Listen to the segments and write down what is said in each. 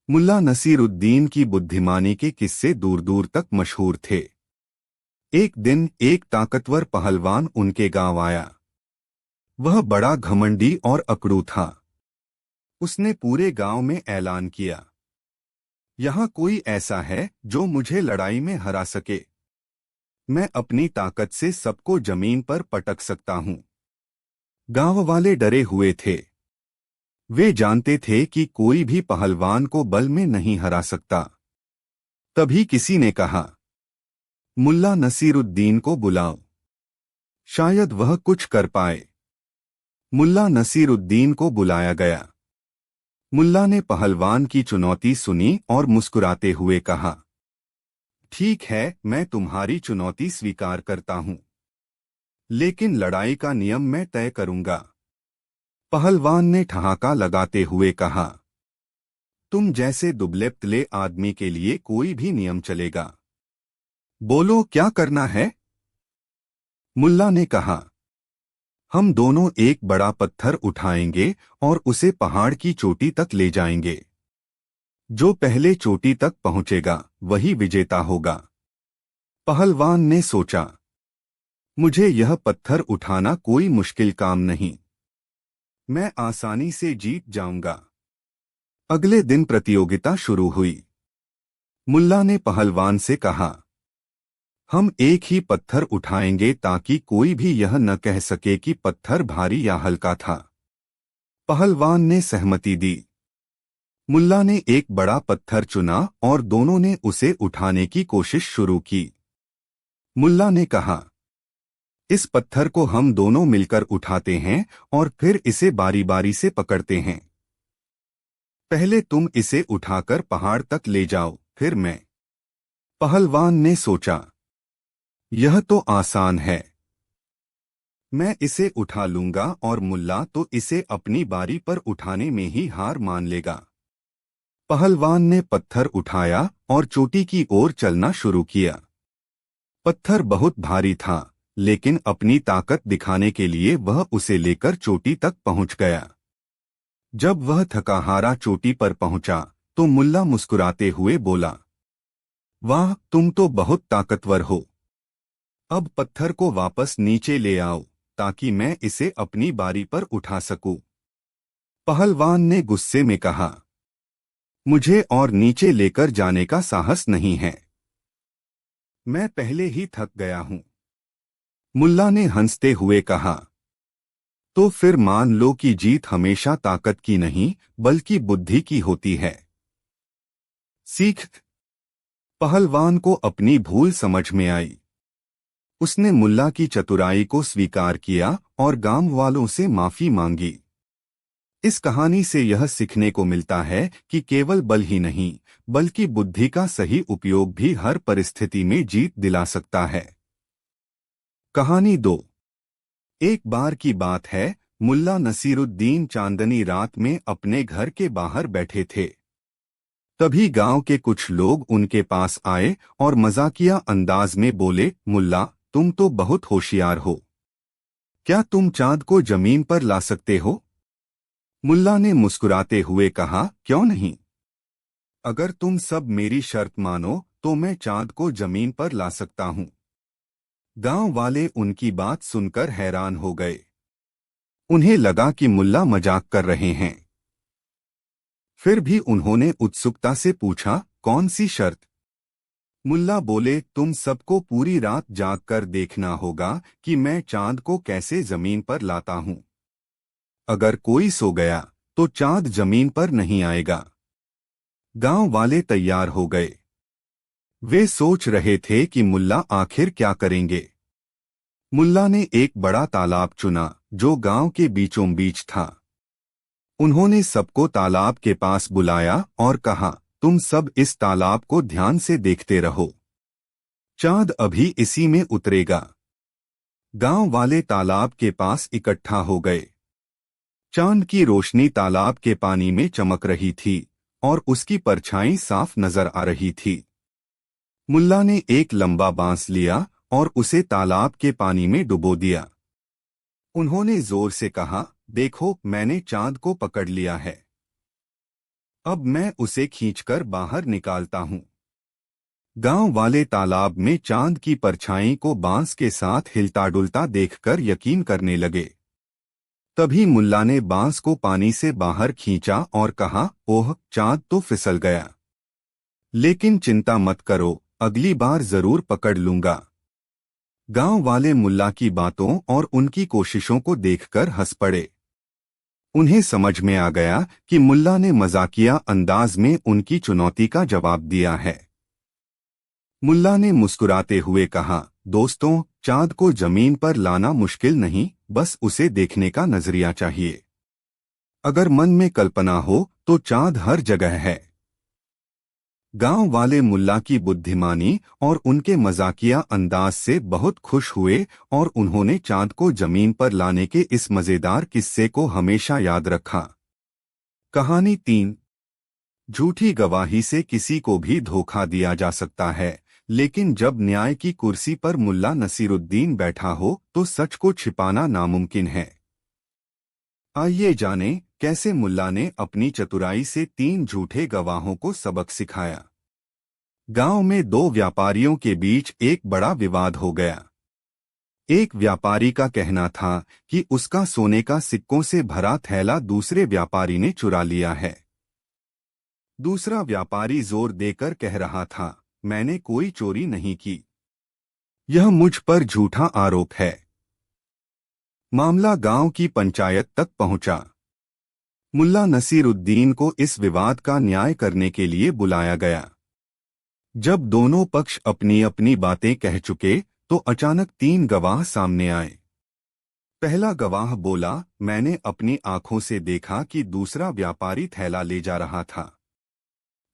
मुल्ला नसीरुद्दीन की बुद्धिमानी के किस्से दूर दूर तक मशहूर थे। एक दिन एक ताकतवर पहलवान उनके गांव आया। वह बड़ा घमंडी और अकड़ू था। उसने पूरे गांव में ऐलान किया, यहाँ कोई ऐसा है जो मुझे लड़ाई में हरा सके। मैं अपनी ताकत से सबको जमीन पर पटक सकता हूँ। गांव वाले डरे हुए थे। वे जानते थे कि कोई भी पहलवान को बल में नहीं हरा सकता। तभी किसी ने कहा, मुल्ला नसीरुद्दीन को बुलाओ, शायद वह कुछ कर पाए। मुल्ला नसीरुद्दीन को बुलाया गया। मुल्ला ने पहलवान की चुनौती सुनी और मुस्कुराते हुए कहा, ठीक है, मैं तुम्हारी चुनौती स्वीकार करता हूं, लेकिन लड़ाई का नियम मैं तय करूंगा। पहलवान ने ठहाका लगाते हुए कहा, तुम जैसे दुबले पतले आदमी के लिए कोई भी नियम चलेगा। बोलो क्या करना है? मुल्ला ने कहा, हम दोनों एक बड़ा पत्थर उठाएंगे और उसे पहाड़ की चोटी तक ले जाएंगे। जो पहले चोटी तक पहुंचेगा वही विजेता होगा। पहलवान ने सोचा, मुझे यह पत्थर उठाना कोई मुश्किल काम नहीं, मैं आसानी से जीत जाऊंगा। अगले दिन प्रतियोगिता शुरू हुई। मुल्ला ने पहलवान से कहा, हम एक ही पत्थर उठाएंगे ताकि कोई भी यह न कह सके कि पत्थर भारी या हल्का था। पहलवान ने सहमति दी। मुल्ला ने एक बड़ा पत्थर चुना और दोनों ने उसे उठाने की कोशिश शुरू की। मुल्ला ने कहा, इस पत्थर को हम दोनों मिलकर उठाते हैं और फिर इसे बारी बारी से पकड़ते हैं। पहले तुम इसे उठाकर पहाड़ तक ले जाओ, फिर मैं। पहलवान ने सोचा, यह तो आसान है, मैं इसे उठा लूंगा और मुल्ला तो इसे अपनी बारी पर उठाने में ही हार मान लेगा। पहलवान ने पत्थर उठाया और चोटी की ओर चलना शुरू किया। पत्थर बहुत भारी था, लेकिन अपनी ताकत दिखाने के लिए वह उसे लेकर चोटी तक पहुंच गया। जब वह थकाहारा चोटी पर पहुंचा तो मुल्ला मुस्कुराते हुए बोला, वाह, तुम तो बहुत ताकतवर हो। अब पत्थर को वापस नीचे ले आओ ताकि मैं इसे अपनी बारी पर उठा सकूं। पहलवान ने गुस्से में कहा, मुझे और नीचे लेकर जाने का साहस नहीं है, मैं पहले ही थक गया हूं। मुल्ला ने हंसते हुए कहा, तो फिर मान लो कि जीत हमेशा ताकत की नहीं बल्कि बुद्धि की होती है। सीख। पहलवान को अपनी भूल समझ में आई। उसने मुल्ला की चतुराई को स्वीकार किया और गांव वालों से माफी मांगी। इस कहानी से यह सीखने को मिलता है कि केवल बल ही नहीं बल्कि बुद्धि का सही उपयोग भी हर परिस्थिति में जीत दिला सकता है। कहानी 2। एक बार की बात है, मुल्ला नसीरुद्दीन चांदनी रात में अपने घर के बाहर बैठे थे। तभी गांव के कुछ लोग उनके पास आए और मजाकिया अंदाज में बोले, मुल्ला, तुम तो बहुत होशियार हो, क्या तुम चांद को जमीन पर ला सकते हो? मुल्ला ने मुस्कुराते हुए कहा, क्यों नहीं, अगर तुम सब मेरी शर्त मानो तो मैं चांद को जमीन पर ला सकता हूं। गांव वाले उनकी बात सुनकर हैरान हो गए। उन्हें लगा कि मुल्ला मजाक कर रहे हैं। फिर भी उन्होंने उत्सुकता से पूछा, कौन सी शर्त? मुल्ला बोले, तुम सबको पूरी रात जागकर देखना होगा कि मैं चांद को कैसे जमीन पर लाता हूं। अगर कोई सो गया तो चांद जमीन पर नहीं आएगा। गांव वाले तैयार हो गए। वे सोच रहे थे कि मुल्ला आखिर क्या करेंगे। मुल्ला ने एक बड़ा तालाब चुना जो गांव के बीचों बीच था। उन्होंने सबको तालाब के पास बुलाया और कहा, तुम सब इस तालाब को ध्यान से देखते रहो, चांद अभी इसी में उतरेगा। गांव वाले तालाब के पास इकट्ठा हो गए। चांद की रोशनी तालाब के पानी में चमक रही थी और उसकी परछाई साफ नजर आ रही थी। मुल्ला ने एक लंबा बांस लिया और उसे तालाब के पानी में डुबो दिया। उन्होंने जोर से कहा, देखो, मैंने चांद को पकड़ लिया है। अब मैं उसे खींचकर बाहर निकालता हूँ। गांव वाले तालाब में चांद की परछाई को बांस के साथ हिलता डुलता देखकर यकीन करने लगे। तभी मुल्ला ने बांस को पानी से बाहर खींचा और कहा, ओह, चांद तो फिसल गया। लेकिन चिंता मत करो, अगली बार जरूर पकड़ लूंगा। गांव वाले मुल्ला की बातों और उनकी कोशिशों को देखकर हंस पड़े। उन्हें समझ में आ गया कि मुल्ला ने मजाकिया अंदाज में उनकी चुनौती का जवाब दिया है। मुल्ला ने मुस्कुराते हुए कहा, दोस्तों, चांद को जमीन पर लाना मुश्किल नहीं, बस उसे देखने का नजरिया चाहिए। अगर मन में कल्पना हो तो चांद हर जगह है। गांव वाले मुल्ला की बुद्धिमानी और उनके मजाकिया अंदाज से बहुत खुश हुए और उन्होंने चांद को जमीन पर लाने के इस मजेदार किस्से को हमेशा याद रखा। कहानी 3। झूठी गवाही से किसी को भी धोखा दिया जा सकता है, लेकिन जब न्याय की कुर्सी पर मुल्ला नसीरुद्दीन बैठा हो तो सच को छिपाना नामुमकिन है। आइए जानें कैसे मुल्ला ने अपनी चतुराई से 3 झूठे गवाहों को सबक सिखाया। गांव में 2 व्यापारियों के बीच एक बड़ा विवाद हो गया। एक व्यापारी का कहना था कि उसका सोने का सिक्कों से भरा थैला दूसरे व्यापारी ने चुरा लिया है। दूसरा व्यापारी जोर देकर कह रहा था, मैंने कोई चोरी नहीं की, यह मुझ पर झूठा आरोप है। मामला गांव की पंचायत तक पहुंचा। मुल्ला नसीरुद्दीन को इस विवाद का न्याय करने के लिए बुलाया गया। जब दोनों पक्ष अपनी अपनी बातें कह चुके तो अचानक 3 गवाह सामने आए। पहला गवाह बोला, मैंने अपनी आंखों से देखा कि दूसरा व्यापारी थैला ले जा रहा था।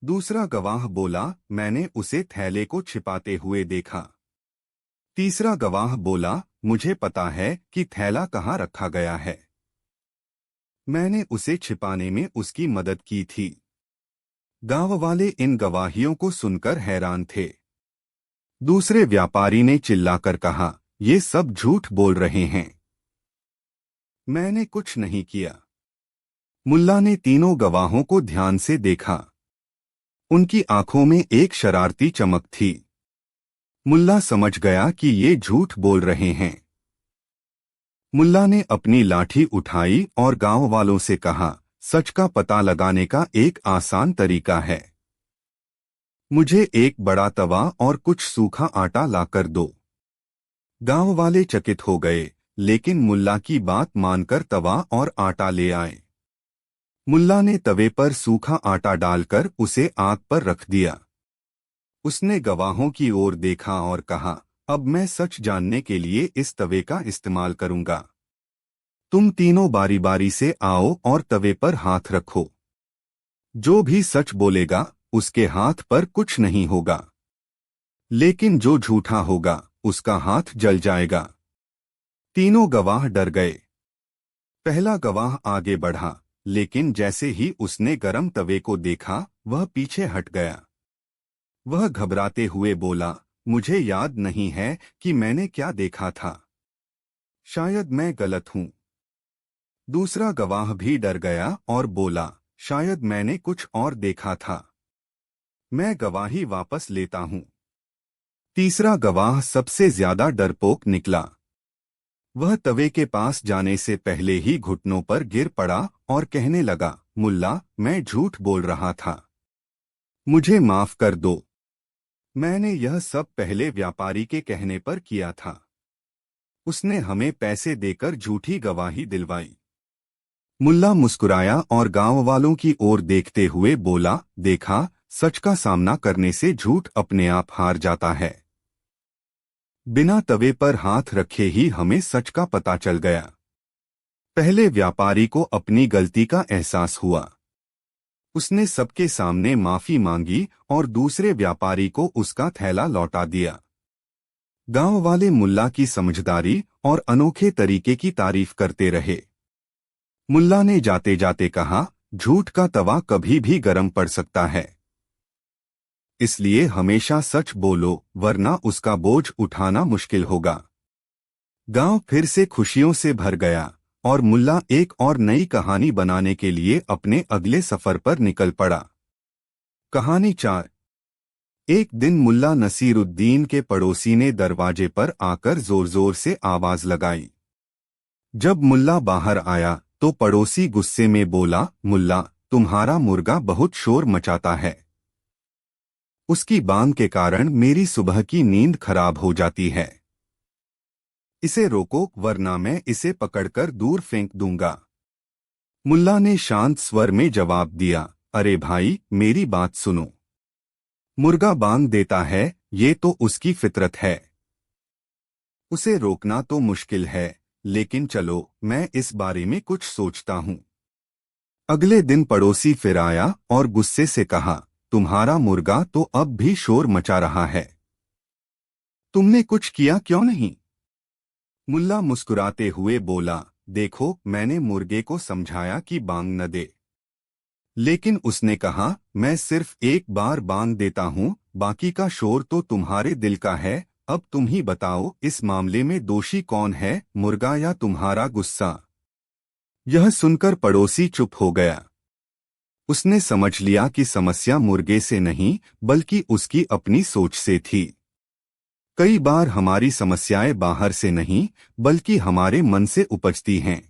दूसरा गवाह बोला, मैंने उसे थैले को छिपाते हुए देखा। तीसरा गवाह बोला, मुझे पता है कि थैला कहाँ रखा गया है, मैंने उसे छिपाने में उसकी मदद की थी। गांव वाले इन गवाहियों को सुनकर हैरान थे। दूसरे व्यापारी ने चिल्लाकर कहा, ये सब झूठ बोल रहे हैं, मैंने कुछ नहीं किया। मुल्ला ने तीनों गवाहों को ध्यान से देखा। उनकी आंखों में एक शरारती चमक थी। मुल्ला समझ गया कि ये झूठ बोल रहे हैं। मुल्ला ने अपनी लाठी उठाई और गांव वालों से कहा, सच का पता लगाने का एक आसान तरीका है। मुझे एक बड़ा तवा और कुछ सूखा आटा लाकर दो। गांव वाले चकित हो गए, लेकिन मुल्ला की बात मानकर तवा और आटा ले आए। मुल्ला ने तवे पर सूखा आटा डालकर उसे आग पर रख दिया। उसने गवाहों की ओर देखा और कहा, अब मैं सच जानने के लिए इस तवे का इस्तेमाल करूंगा। तुम तीनों बारी बारी से आओ और तवे पर हाथ रखो। जो भी सच बोलेगा उसके हाथ पर कुछ नहीं होगा, लेकिन जो झूठा होगा उसका हाथ जल जाएगा। तीनों गवाह डर गए। पहला गवाह आगे बढ़ा, लेकिन जैसे ही उसने गरम तवे को देखा वह पीछे हट गया। वह घबराते हुए बोला, मुझे याद नहीं है कि मैंने क्या देखा था, शायद मैं गलत हूं। दूसरा गवाह भी डर गया और बोला, शायद मैंने कुछ और देखा था, मैं गवाही वापस लेता हूं। तीसरा गवाह सबसे ज्यादा डरपोक निकला। वह तवे के पास जाने से पहले ही घुटनों पर गिर पड़ा और कहने लगा, मुल्ला, मैं झूठ बोल रहा था, मुझे माफ कर दो। मैंने यह सब पहले व्यापारी के कहने पर किया था। उसने हमें पैसे देकर झूठी गवाही दिलवाई। मुल्ला मुस्कुराया और गांव वालों की ओर देखते हुए बोला, देखा, सच का सामना करने से झूठ अपने आप हार जाता है। बिना तवे पर हाथ रखे ही हमें सच का पता चल गया। पहले व्यापारी को अपनी गलती का एहसास हुआ। उसने सबके सामने माफी मांगी और दूसरे व्यापारी को उसका थैला लौटा दिया। गांव वाले मुल्ला की समझदारी और अनोखे तरीके की तारीफ करते रहे। मुल्ला ने जाते जाते कहा, झूठ का तवा कभी भी गर्म पड़ सकता है, इसलिए हमेशा सच बोलो, वरना उसका बोझ उठाना मुश्किल होगा। गांव फिर से खुशियों से भर गया और मुल्ला एक और नई कहानी बनाने के लिए अपने अगले सफर पर निकल पड़ा। कहानी 4। एक दिन मुल्ला नसीरुद्दीन के पड़ोसी ने दरवाजे पर आकर जोर जोर से आवाज लगाई। जब मुल्ला बाहर आया तो पड़ोसी गुस्से में बोला, मुल्ला, तुम्हारा मुर्गा बहुत शोर मचाता है। उसकी बांग के कारण मेरी सुबह की नींद खराब हो जाती है। इसे रोको वरना मैं इसे पकड़कर दूर फेंक दूंगा। मुल्ला ने शांत स्वर में जवाब दिया, अरे भाई, मेरी बात सुनो। मुर्गा बांग देता है, ये तो उसकी फितरत है। उसे रोकना तो मुश्किल है, लेकिन चलो मैं इस बारे में कुछ सोचता हूँ। अगले दिन पड़ोसी फिर आया और गुस्से से कहा, तुम्हारा मुर्गा तो अब भी शोर मचा रहा है। तुमने कुछ किया क्यों नहीं? मुल्ला मुस्कुराते हुए बोला, देखो, मैंने मुर्गे को समझाया कि बांग न दे, लेकिन उसने कहा, मैं सिर्फ एक बार बांग देता हूँ, बाकी का शोर तो तुम्हारे दिल का है। अब तुम ही बताओ, इस मामले में दोषी कौन है, मुर्गा या तुम्हारा गुस्सा? यह सुनकर पड़ोसी चुप हो गया। उसने समझ लिया कि समस्या मुर्गे से नहीं बल्कि उसकी अपनी सोच से थी। कई बार हमारी समस्याएं बाहर से नहीं बल्कि हमारे मन से उपजती हैं।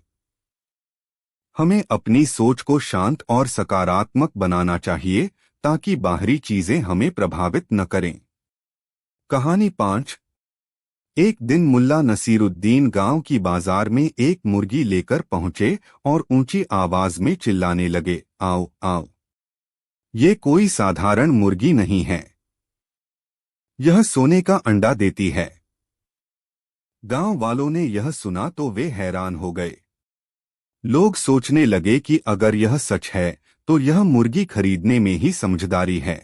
हमें अपनी सोच को शांत और सकारात्मक बनाना चाहिए ताकि बाहरी चीजें हमें प्रभावित न करें। कहानी 5। एक दिन मुल्ला नसीरुद्दीन गांव की बाजार में एक मुर्गी लेकर पहुंचे और ऊंची आवाज में चिल्लाने लगे, आओ आओ, ये कोई साधारण मुर्गी नहीं है, यह सोने का अंडा देती है। गांव वालों ने यह सुना तो वे हैरान हो गए। लोग सोचने लगे कि अगर यह सच है तो यह मुर्गी खरीदने में ही समझदारी है।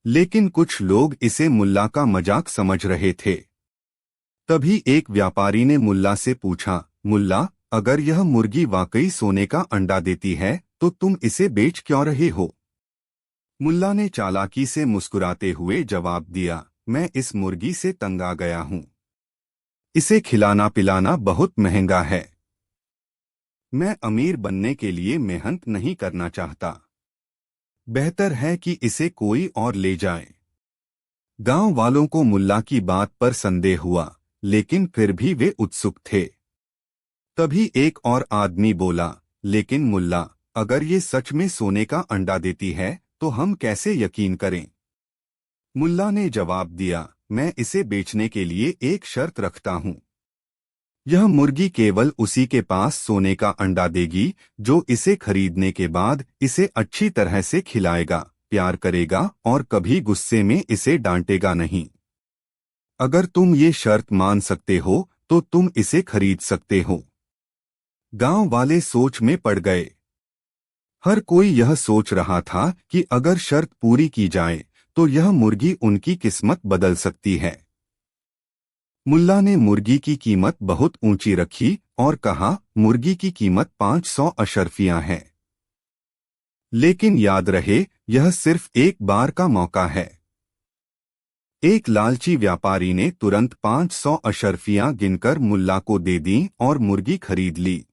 लेकिन कुछ लोग इसे मुल्ला का मजाक समझ रहे थे। तभी एक व्यापारी ने मुल्ला से पूछा, मुल्ला, अगर यह मुर्गी वाकई सोने का अंडा देती है तो तुम इसे बेच क्यों रहे हो? मुल्ला ने चालाकी से मुस्कुराते हुए जवाब दिया, मैं इस मुर्गी से तंग आ गया हूं। इसे खिलाना पिलाना बहुत महंगा है। मैं अमीर बनने के लिए मेहनत नहीं करना चाहता। बेहतर है कि इसे कोई और ले जाए। गांव वालों को मुल्ला की बात पर संदेह हुआ, लेकिन फिर भी वे उत्सुक थे। तभी एक और आदमी बोला, लेकिन मुल्ला, अगर ये सच में सोने का अंडा देती है तो हम कैसे यकीन करें? मुल्ला ने जवाब दिया, मैं इसे बेचने के लिए एक शर्त रखता हूं। यह मुर्गी केवल उसी के पास सोने का अंडा देगी जो इसे खरीदने के बाद इसे अच्छी तरह से खिलाएगा, प्यार करेगा और कभी गुस्से में इसे डांटेगा नहीं। अगर तुम ये शर्त मान सकते हो तो तुम इसे खरीद सकते हो। गांव वाले सोच में पड़ गए। हर कोई यह सोच रहा था कि अगर शर्त पूरी की जाए तो यह मुर्गी उनकी किस्मत बदल सकती है। मुल्ला ने मुर्गी की कीमत बहुत ऊंची रखी और कहा, मुर्गी की कीमत 500 अशर्फियां है। लेकिन याद रहे, यह सिर्फ एक बार का मौका है। एक लालची व्यापारी ने तुरंत 500 अशर्फियां गिनकर मुल्ला को दे दी और मुर्गी खरीद ली।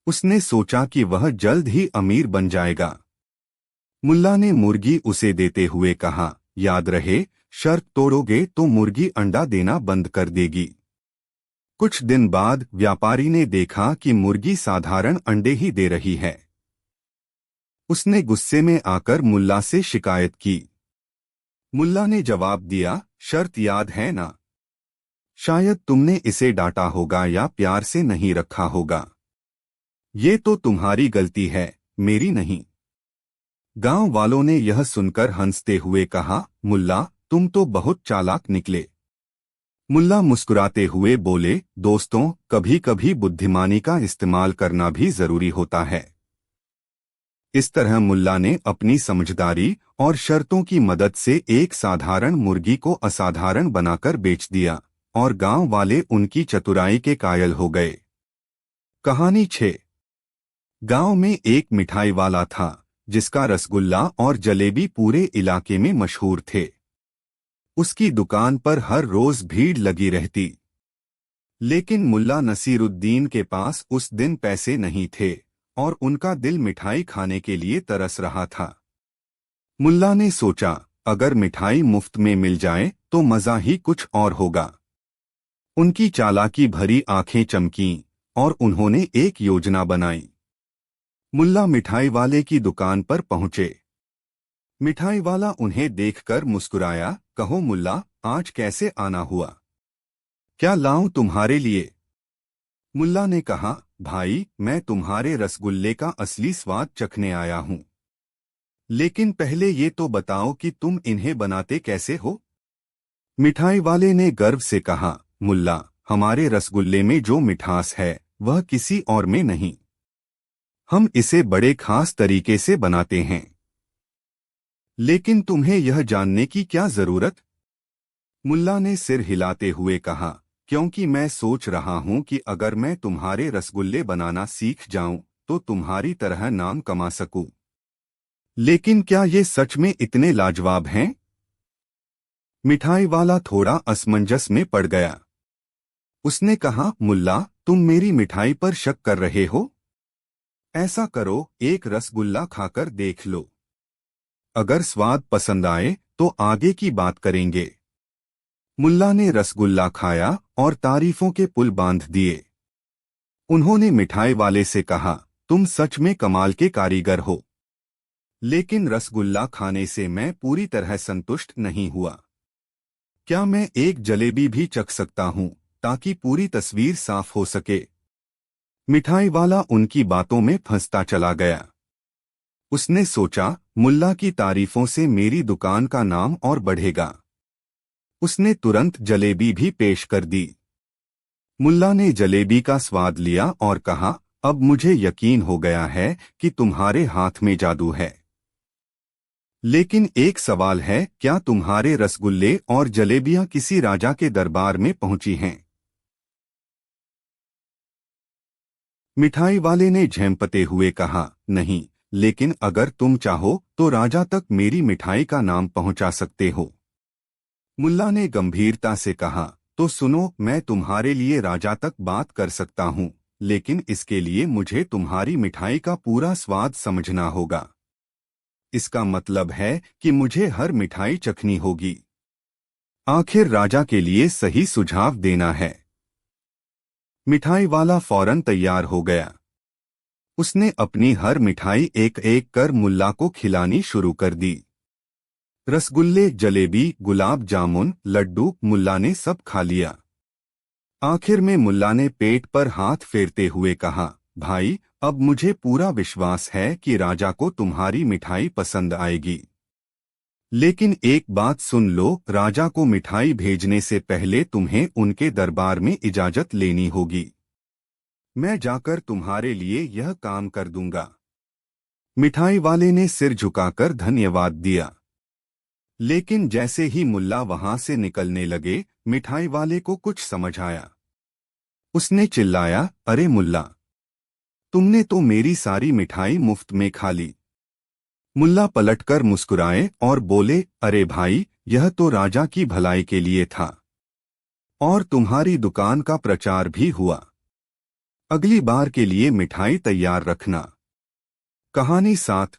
उसने सोचा कि वह जल्द ही अमीर बन जाएगा। मुल्ला ने मुर्गी उसे देते हुए कहा, याद रहे, शर्त तोड़ोगे तो मुर्गी अंडा देना बंद कर देगी। कुछ दिन बाद व्यापारी ने देखा कि मुर्गी साधारण अंडे ही दे रही है। उसने गुस्से में आकर मुल्ला से शिकायत की। मुल्ला ने जवाब दिया, शर्त याद है ना? शायद तुमने इसे डांटा होगा या प्यार से नहीं रखा होगा। ये तो तुम्हारी गलती है, मेरी नहीं। गांव वालों ने यह सुनकर हंसते हुए कहा, मुल्ला, तुम तो बहुत चालाक निकले। मुल्ला मुस्कुराते हुए बोले, दोस्तों, कभी कभी बुद्धिमानी का इस्तेमाल करना भी जरूरी होता है। इस तरह मुल्ला ने अपनी समझदारी और शर्तों की मदद से एक साधारण मुर्गी को असाधारण बनाकर बेच दिया और गांव वाले उनकी चतुराई के कायल हो गए। कहानी 6। गांव में एक मिठाई वाला था जिसका रसगुल्ला और जलेबी पूरे इलाके में मशहूर थे। उसकी दुकान पर हर रोज भीड़ लगी रहती। लेकिन मुल्ला नसीरुद्दीन के पास उस दिन पैसे नहीं थे और उनका दिल मिठाई खाने के लिए तरस रहा था। मुल्ला ने सोचा, अगर मिठाई मुफ्त में मिल जाए तो मजा ही कुछ और होगा। उनकी चालाकी भरी आंखें चमकीं और उन्होंने एक योजना बनाई। मुल्ला मिठाई वाले की दुकान पर पहुंचे। मिठाई वाला उन्हें देखकर मुस्कुराया, कहो मुल्ला, आज कैसे आना हुआ? क्या लाऊं तुम्हारे लिए? मुल्ला ने कहा, भाई, मैं तुम्हारे रसगुल्ले का असली स्वाद चखने आया हूं। लेकिन पहले ये तो बताओ कि तुम इन्हें बनाते कैसे हो? मिठाई वाले ने गर्व से कहा, मुल्ला, हमारे रसगुल्ले में जो मिठास है वह किसी और में नहीं। हम इसे बड़े खास तरीके से बनाते हैं। लेकिन तुम्हें यह जानने की क्या जरूरत? मुल्ला ने सिर हिलाते हुए कहा, क्योंकि मैं सोच रहा हूं कि अगर मैं तुम्हारे रसगुल्ले बनाना सीख जाऊं तो तुम्हारी तरह नाम कमा सकूं। लेकिन क्या ये सच में इतने लाजवाब हैं? मिठाई वाला थोड़ा असमंजस में पड़ गया। उसने कहा, मुल्ला, तुम मेरी मिठाई पर शक कर रहे हो? ऐसा करो, एक रसगुल्ला खाकर देख लो। अगर स्वाद पसंद आए तो आगे की बात करेंगे। मुल्ला ने रसगुल्ला खाया और तारीफों के पुल बांध दिए। उन्होंने मिठाई वाले से कहा, तुम सच में कमाल के कारीगर हो। लेकिन रसगुल्ला खाने से मैं पूरी तरह संतुष्ट नहीं हुआ। क्या मैं एक जलेबी भी चख सकता हूं ताकि पूरी तस्वीर साफ हो सके? मिठाई वाला उनकी बातों में फंसता चला गया। उसने सोचा, मुल्ला की तारीफों से मेरी दुकान का नाम और बढ़ेगा। उसने तुरंत जलेबी भी पेश कर दी। मुल्ला ने जलेबी का स्वाद लिया और कहा, अब मुझे यकीन हो गया है कि तुम्हारे हाथ में जादू है। लेकिन एक सवाल है, क्या तुम्हारे रसगुल्ले और जलेबियां किसी राजा के दरबार में पहुंची हैं? मिठाई वाले ने झेंपते हुए कहा, नहीं, लेकिन अगर तुम चाहो तो राजा तक मेरी मिठाई का नाम पहुंचा सकते हो। मुल्ला ने गंभीरता से कहा, तो सुनो, मैं तुम्हारे लिए राजा तक बात कर सकता हूं, लेकिन इसके लिए मुझे तुम्हारी मिठाई का पूरा स्वाद समझना होगा। इसका मतलब है कि मुझे हर मिठाई चखनी होगी। आखिर राजा के लिए सही सुझाव देना है। मिठाई वाला फौरन तैयार हो गया। उसने अपनी हर मिठाई एक एक कर मुल्ला को खिलानी शुरू कर दी। रसगुल्ले, जलेबी, गुलाब जामुन, लड्डू, मुल्ला ने सब खा लिया। आखिर में मुल्ला ने पेट पर हाथ फेरते हुए कहा, भाई, अब मुझे पूरा विश्वास है कि राजा को तुम्हारी मिठाई पसंद आएगी। लेकिन एक बात सुन लो, राजा को मिठाई भेजने से पहले तुम्हें उनके दरबार में इजाजत लेनी होगी। मैं जाकर तुम्हारे लिए यह काम कर दूंगा। मिठाई वाले ने सिर झुकाकर धन्यवाद दिया। लेकिन जैसे ही मुल्ला वहां से निकलने लगे, मिठाई वाले को कुछ समझ आया। उसने चिल्लाया, अरे मुल्ला, तुमने तो मेरी सारी मिठाई मुफ्त में खा ली। मुल्ला पलटकर मुस्कुराए और बोले, अरे भाई, यह तो राजा की भलाई के लिए था और तुम्हारी दुकान का प्रचार भी हुआ। अगली बार के लिए मिठाई तैयार रखना। कहानी 7।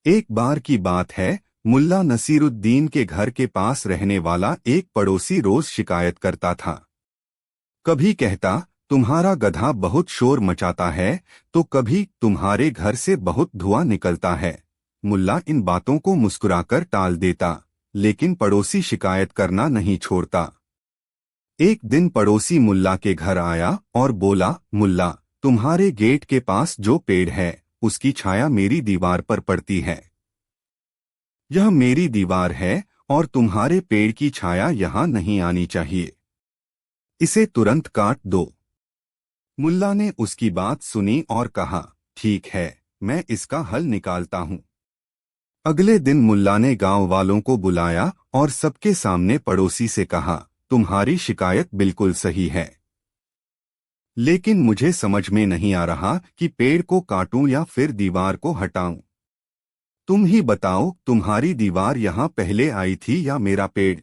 एक बार की बात है, मुल्ला नसीरुद्दीन के घर के पास रहने वाला एक पड़ोसी रोज शिकायत करता था। कभी कहता, तुम्हारा गधा बहुत शोर मचाता है, तो कभी तुम्हारे घर से बहुत धुआं निकलता है। मुल्ला इन बातों को मुस्कुराकर टाल देता, लेकिन पड़ोसी शिकायत करना नहीं छोड़ता। एक दिन पड़ोसी मुल्ला के घर आया और बोला, मुल्ला, तुम्हारे गेट के पास जो पेड़ है उसकी छाया मेरी दीवार पर पड़ती है। यह मेरी दीवार है और तुम्हारे पेड़ की छाया यहाँ नहीं आनी चाहिए। इसे तुरंत काट दो। मुल्ला ने उसकी बात सुनी और कहा, ठीक है, मैं इसका हल निकालता हूँ। अगले दिन मुल्ला ने गांव वालों को बुलाया और सबके सामने पड़ोसी से कहा, तुम्हारी शिकायत बिल्कुल सही है, लेकिन मुझे समझ में नहीं आ रहा कि पेड़ को काटूं या फिर दीवार को हटाऊं। तुम ही बताओ, तुम्हारी दीवार यहाँ पहले आई थी या मेरा पेड़?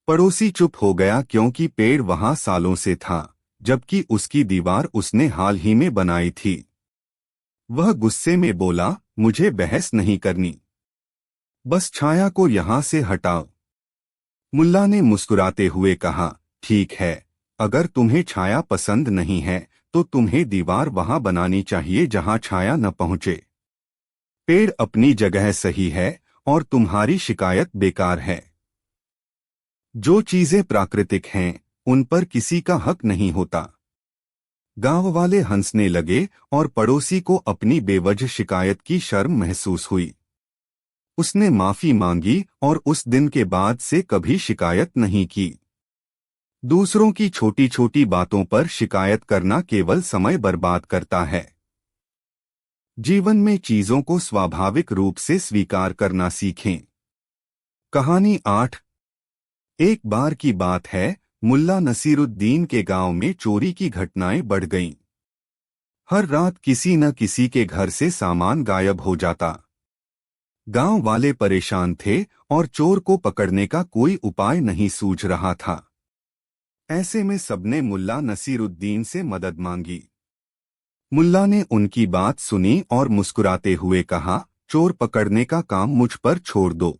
पड़ोसी चुप हो गया क्योंकि पेड़ वहां सालों से था, जबकि उसकी दीवार उसने हाल ही में बनाई थी। वह गुस्से में बोला, मुझे बहस नहीं करनी, बस छाया को यहां से हटाओ। मुल्ला ने मुस्कुराते हुए कहा, ठीक है, अगर तुम्हें छाया पसंद नहीं है तो तुम्हें दीवार वहां बनानी चाहिए जहां छाया न पहुंचे। पेड़ अपनी जगह सही है और तुम्हारी शिकायत बेकार है। जो चीजें प्राकृतिक हैं उन पर किसी का हक नहीं होता। गांव वाले हंसने लगे और पड़ोसी को अपनी बेवजह शिकायत की शर्म महसूस हुई। उसने माफी मांगी और उस दिन के बाद से कभी शिकायत नहीं की। दूसरों की छोटी छोटी बातों पर शिकायत करना केवल समय बर्बाद करता है। जीवन में चीजों को स्वाभाविक रूप से स्वीकार करना सीखें। कहानी 8। एक बार की बात है, मुल्ला नसीरुद्दीन के गांव में चोरी की घटनाएं बढ़ गईं। हर रात किसी न किसी के घर से सामान गायब हो जाता। गांव वाले परेशान थे और चोर को पकड़ने का कोई उपाय नहीं सूझ रहा था। ऐसे में सबने मुल्ला नसीरुद्दीन से मदद मांगी। मुल्ला ने उनकी बात सुनी और मुस्कुराते हुए कहा, चोर पकड़ने का काम मुझ पर छोड़ दो,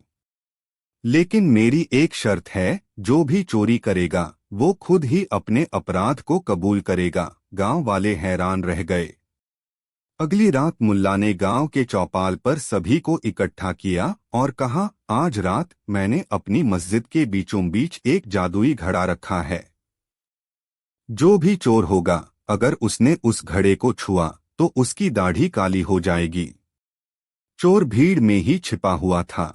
लेकिन मेरी एक शर्त है, जो भी चोरी करेगा वो खुद ही अपने अपराध को कबूल करेगा। गांव वाले हैरान रह गए। अगली रात मुल्ला ने गांव के चौपाल पर सभी को इकट्ठा किया और कहा, आज रात मैंने अपनी मस्जिद के बीचों बीच एक जादुई घड़ा रखा है। जो भी चोर होगा, अगर उसने उस घड़े को छुआ तो उसकी दाढ़ी काली हो जाएगी। चोर भीड़ में ही छिपा हुआ था।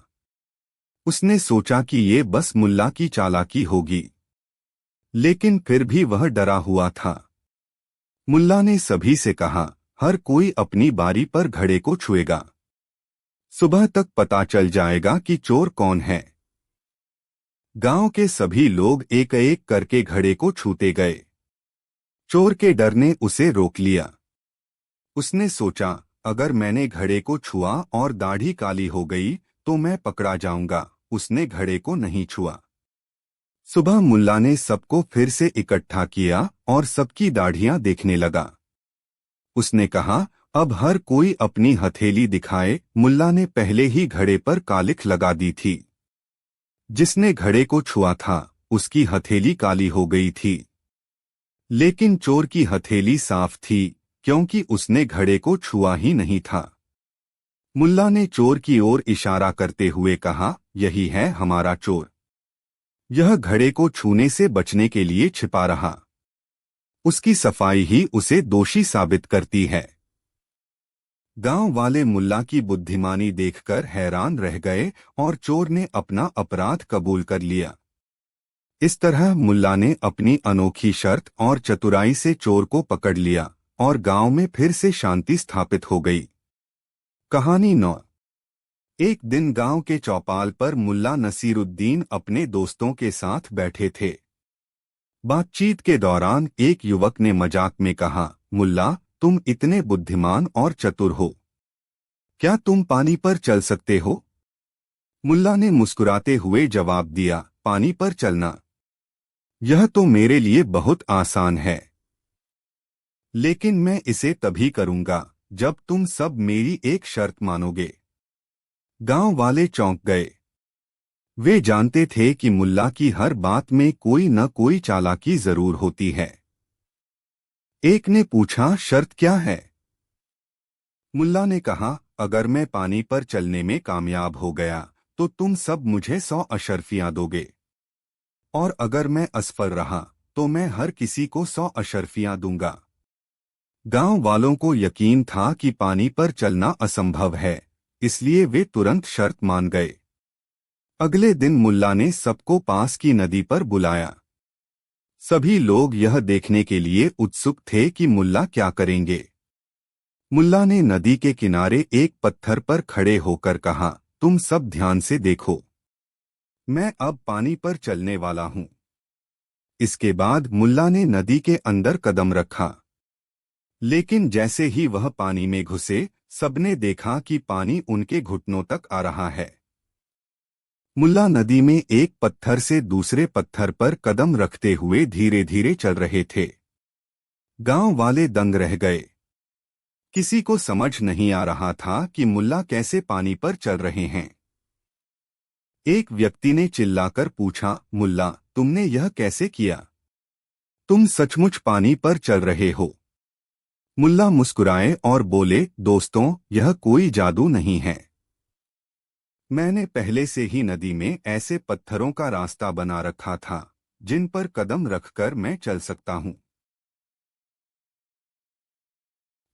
उसने सोचा कि ये बस मुल्ला की चालाकी होगी, लेकिन फिर भी वह डरा हुआ था। मुल्ला ने सभी से कहा, हर कोई अपनी बारी पर घड़े को छुएगा। सुबह तक पता चल जाएगा कि चोर कौन है। गांव के सभी लोग एक एक करके घड़े को छूते गए। चोर के डर ने उसे रोक लिया। उसने सोचा, अगर मैंने घड़े को छुआ और दाढ़ी काली हो गई तो मैं पकड़ा जाऊंगा। उसने घड़े को नहीं छुआ। सुबह मुल्ला ने सबको फिर से इकट्ठा किया और सबकी दाढ़ियां देखने लगा। उसने कहा, अब हर कोई अपनी हथेली दिखाए। मुल्ला ने पहले ही घड़े पर कालिख लगा दी थी। जिसने घड़े को छुआ था उसकी हथेली काली हो गई थी, लेकिन चोर की हथेली साफ थी क्योंकि उसने घड़े को छुआ ही नहीं था। मुल्ला ने चोर की ओर इशारा करते हुए कहा, यही है हमारा चोर। यह घड़े को छूने से बचने के लिए छिपा रहा। उसकी सफाई ही उसे दोषी साबित करती है। गांव वाले मुल्ला की बुद्धिमानी देखकर हैरान रह गए और चोर ने अपना अपराध कबूल कर लिया। इस तरह मुल्ला ने अपनी अनोखी शर्त और चतुराई से चोर को पकड़ लिया और गांव में फिर से शांति स्थापित हो गई। कहानी 9। एक दिन गांव के चौपाल पर मुल्ला नसीरुद्दीन अपने दोस्तों के साथ बैठे थे। बातचीत के दौरान एक युवक ने मजाक में कहा, मुल्ला, तुम इतने बुद्धिमान और चतुर हो, क्या तुम पानी पर चल सकते हो? मुल्ला ने मुस्कुराते हुए जवाब दिया, पानी पर चलना? यह तो मेरे लिए बहुत आसान है, लेकिन मैं इसे तभी करूंगा जब तुम सब मेरी एक शर्त मानोगे। गांव वाले चौंक गए। वे जानते थे कि मुल्ला की हर बात में कोई न कोई चालाकी जरूर होती है। एक ने पूछा, शर्त क्या है? मुल्ला ने कहा, अगर मैं पानी पर चलने में कामयाब हो गया तो तुम सब मुझे 100 अशर्फियां दोगे, और अगर मैं असफल रहा तो मैं हर किसी को 100 अशर्फियां दूंगा। गांव वालों को यकीन था कि पानी पर चलना असंभव है, इसलिए वे तुरंत शर्त मान गए। अगले दिन मुल्ला ने सबको पास की नदी पर बुलाया। सभी लोग यह देखने के लिए उत्सुक थे कि मुल्ला क्या करेंगे। मुल्ला ने नदी के किनारे एक पत्थर पर खड़े होकर कहा, तुम सब ध्यान से देखो, मैं अब पानी पर चलने वाला हूं। इसके बाद मुल्ला ने नदी के अंदर कदम रखा, लेकिन जैसे ही वह पानी में घुसे, सबने देखा कि पानी उनके घुटनों तक आ रहा है। मुल्ला नदी में एक पत्थर से दूसरे पत्थर पर कदम रखते हुए धीरे धीरे चल रहे थे। गांव वाले दंग रह गए। किसी को समझ नहीं आ रहा था कि मुल्ला कैसे पानी पर चल रहे हैं। एक व्यक्ति ने चिल्लाकर पूछा, मुल्ला, तुमने यह कैसे किया? तुम सचमुच पानी पर चल रहे हो? मुल्ला मुस्कुराए और बोले, दोस्तों, यह कोई जादू नहीं है। मैंने पहले से ही नदी में ऐसे पत्थरों का रास्ता बना रखा था जिन पर कदम रखकर मैं चल सकता हूं।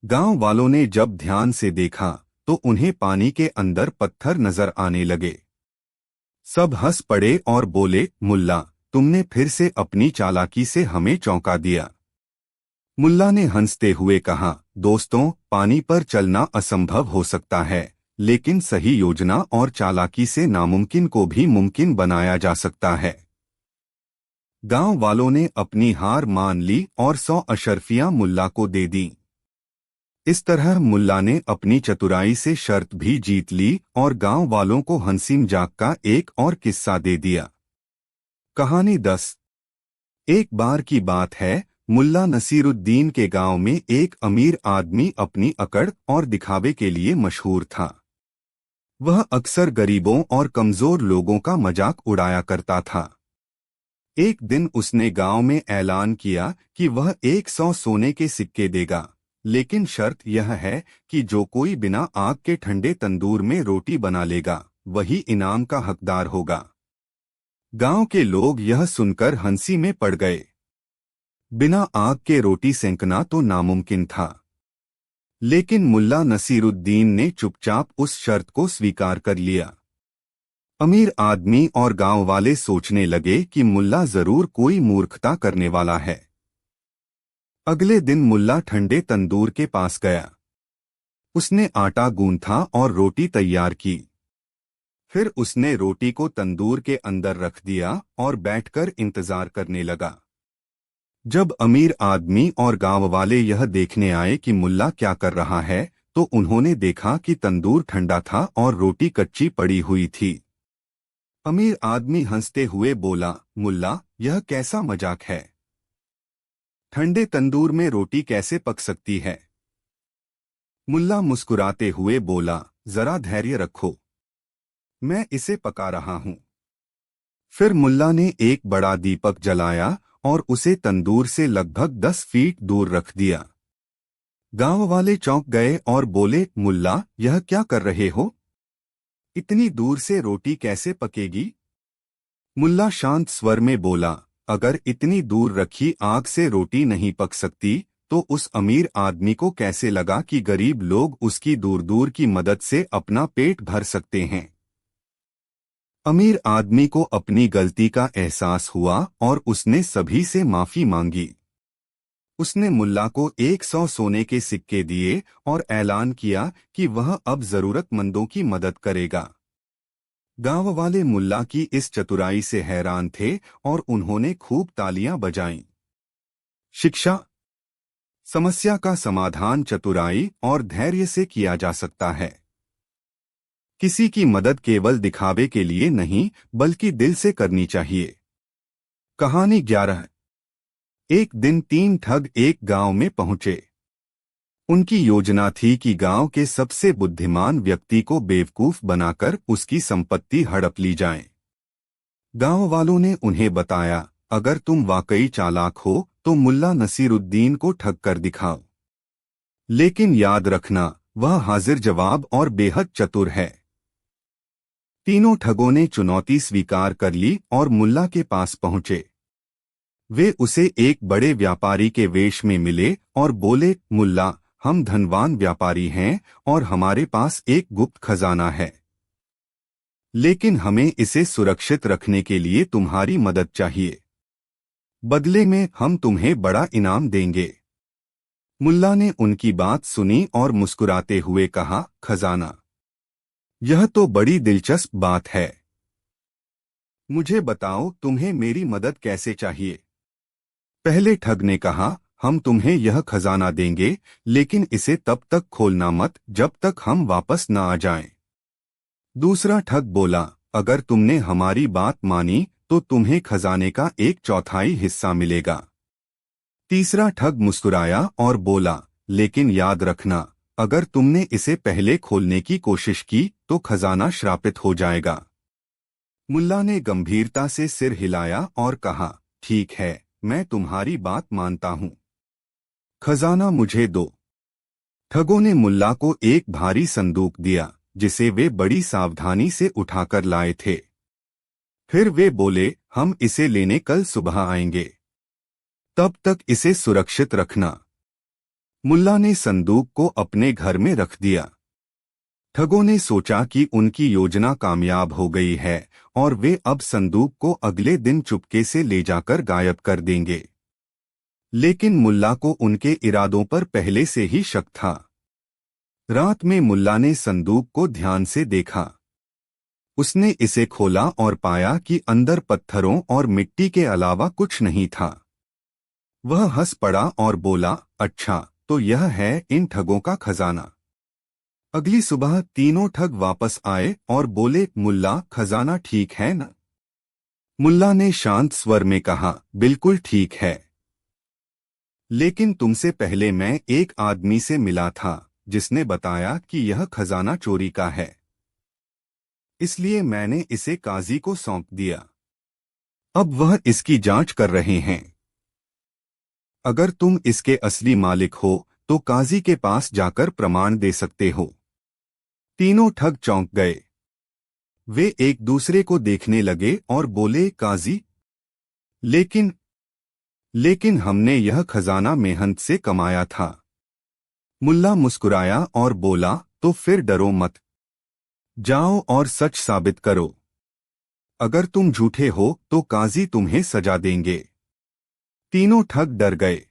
गांव वालों ने जब ध्यान से देखा तो उन्हें पानी के अंदर पत्थर नजर आने लगे। सब हंस पड़े और बोले, मुल्ला, तुमने फिर से अपनी चालाकी से हमें चौंका दिया। मुल्ला ने हंसते हुए कहा, दोस्तों, पानी पर चलना असंभव हो सकता है, लेकिन सही योजना और चालाकी से नामुमकिन को भी मुमकिन बनाया जा सकता है। गांव वालों ने अपनी हार मान ली और 100 अशर्फियां मुल्ला को दे दी। इस तरह मुल्ला ने अपनी चतुराई से शर्त भी जीत ली और गांव वालों को हंसी मजाक का एक और किस्सा दे दिया। कहानी 10। एक बार की बात है, मुल्ला नसीरुद्दीन के गांव में एक अमीर आदमी अपनी अकड़ और दिखावे के लिए मशहूर था। वह अक्सर गरीबों और कमजोर लोगों का मजाक उड़ाया करता था। एक दिन उसने गांव में ऐलान किया कि वह 100 सोने के सिक्के देगा, लेकिन शर्त यह है कि जो कोई बिना आग के ठंडे तंदूर में रोटी बना लेगा, वही इनाम का हकदार होगा। गांव के लोग यह सुनकर हंसी में पड़ गए। बिना आग के रोटी सेंकना तो नामुमकिन था, लेकिन मुल्ला नसीरुद्दीन ने चुपचाप उस शर्त को स्वीकार कर लिया। अमीर आदमी और गांव वाले सोचने लगे कि मुल्ला जरूर कोई मूर्खता करने वाला है। अगले दिन मुल्ला ठंडे तंदूर के पास गया। उसने आटा गूंथा और रोटी तैयार की। फिर उसने रोटी को तंदूर के अंदर रख दिया और बैठकर इंतजार करने लगा। जब अमीर आदमी और गांव वाले यह देखने आए कि मुल्ला क्या कर रहा है, तो उन्होंने देखा कि तंदूर ठंडा था और रोटी कच्ची पड़ी हुई थी। अमीर आदमी हंसते हुए बोला, मुल्ला, यह कैसा मजाक है? ठंडे तंदूर में रोटी कैसे पक सकती है? मुल्ला मुस्कुराते हुए बोला, जरा धैर्य रखो, मैं इसे पका रहा हूं। फिर मुल्ला ने एक बड़ा दीपक जलाया और उसे तंदूर से लगभग 10 फीट दूर रख दिया। गांव वाले चौंक गए और बोले, मुल्ला, यह क्या कर रहे हो? इतनी दूर से रोटी कैसे पकेगी? मुल्ला शांत स्वर में बोला, अगर इतनी दूर रखी आग से रोटी नहीं पक सकती, तो उस अमीर आदमी को कैसे लगा कि गरीब लोग उसकी दूर दूर की मदद से अपना पेट भर सकते हैं? अमीर आदमी को अपनी गलती का एहसास हुआ और उसने सभी से माफी मांगी। उसने मुल्ला को 100 सोने के सिक्के दिए और ऐलान किया कि वह अब जरूरतमंदों की मदद करेगा। गांव वाले मुल्ला की इस चतुराई से हैरान थे और उन्होंने खूब तालियां बजाईं। शिक्षा: समस्या का समाधान चतुराई और धैर्य से किया जा सकता है। किसी की मदद केवल दिखावे के लिए नहीं, बल्कि दिल से करनी चाहिए। कहानी 11। एक दिन 3 ठग एक गांव में पहुंचे। उनकी योजना थी कि गांव के सबसे बुद्धिमान व्यक्ति को बेवकूफ बनाकर उसकी संपत्ति हड़प ली जाए। गांव वालों ने उन्हें बताया, अगर तुम वाकई चालाक हो तो मुल्ला नसीरुद्दीन को ठग कर दिखाओ। लेकिन याद रखना, वह हाजिर जवाब और बेहद चतुर है। तीनों ठगों ने चुनौती स्वीकार कर ली और मुल्ला के पास पहुंचे। वे उसे एक बड़े व्यापारी के वेश में मिले और बोले, मुल्ला, हम धनवान व्यापारी हैं और हमारे पास एक गुप्त खजाना है, लेकिन हमें इसे सुरक्षित रखने के लिए तुम्हारी मदद चाहिए। बदले में हम तुम्हें बड़ा इनाम देंगे। मुल्ला ने उनकी बात सुनी और मुस्कुराते हुए कहा, खजाना? यह तो बड़ी दिलचस्प बात है। मुझे बताओ, तुम्हें मेरी मदद कैसे चाहिए? पहले ठग ने कहा, हम तुम्हें यह खजाना देंगे, लेकिन इसे तब तक खोलना मत जब तक हम वापस न आ जाएं। दूसरा ठग बोला, अगर तुमने हमारी बात मानी तो तुम्हें खजाने का 1/4 हिस्सा मिलेगा। तीसरा ठग मुस्कुराया और बोला, लेकिन याद रखना, अगर तुमने इसे पहले खोलने की कोशिश की तो खजाना श्रापित हो जाएगा। मुल्ला ने गंभीरता से सिर हिलाया और कहा, ठीक है, मैं तुम्हारी बात मानता हूँ। खजाना मुझे दो। ठगों ने मुल्ला को एक भारी संदूक दिया, जिसे वे बड़ी सावधानी से उठाकर लाए थे। फिर वे बोले, हम इसे लेने कल सुबह आएंगे, तब तक इसे सुरक्षित रखना। मुल्ला ने संदूक को अपने घर में रख दिया। ठगों ने सोचा कि उनकी योजना कामयाब हो गई है और वे अब संदूक को अगले दिन चुपके से ले जाकर गायब कर देंगे। लेकिन मुल्ला को उनके इरादों पर पहले से ही शक था। रात में मुल्ला ने संदूक को ध्यान से देखा। उसने इसे खोला और पाया कि अंदर पत्थरों और मिट्टी के अलावा कुछ नहीं था। वह हंस पड़ा और बोला, अच्छा, तो यह है इन ठगों का खजाना। अगली सुबह तीनों ठग वापस आए और बोले, मुल्ला, खजाना ठीक है न? मुल्ला ने शांत स्वर में कहा, बिल्कुल ठीक है। लेकिन तुमसे पहले मैं एक आदमी से मिला था जिसने बताया कि यह खजाना चोरी का है। इसलिए मैंने इसे काजी को सौंप दिया। अब वह इसकी जांच कर रहे हैं। अगर तुम इसके असली मालिक हो तो काजी के पास जाकर प्रमाण दे सकते हो। तीनों ठग चौंक गए। वे एक दूसरे को देखने लगे और बोले, काजी, लेकिन हमने यह खजाना मेहनत से कमाया था। मुल्ला मुस्कुराया और बोला, तो फिर डरो मत, जाओ और सच साबित करो। अगर तुम झूठे हो तो काजी तुम्हें सजा देंगे। तीनों ठग डर गए।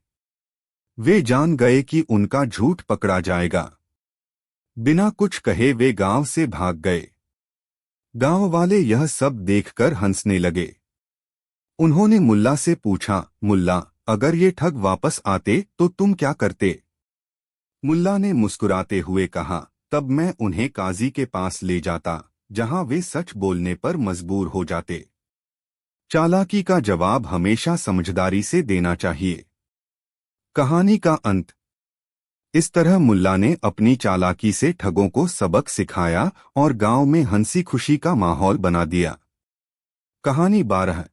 वे जान गए कि उनका झूठ पकड़ा जाएगा। बिना कुछ कहे वे गांव से भाग गए। गांव वाले यह सब देखकर हंसने लगे। उन्होंने मुल्ला से पूछा, मुल्ला, अगर ये ठग वापस आते तो तुम क्या करते? मुल्ला ने मुस्कुराते हुए कहा, तब मैं उन्हें काजी के पास ले जाता, जहां वे सच बोलने पर मजबूर हो जाते। चालाकी का जवाब हमेशा समझदारी से देना चाहिए। कहानी का अंत। इस तरह मुल्ला ने अपनी चालाकी से ठगों को सबक सिखाया और गांव में हंसी खुशी का माहौल बना दिया। कहानी 12।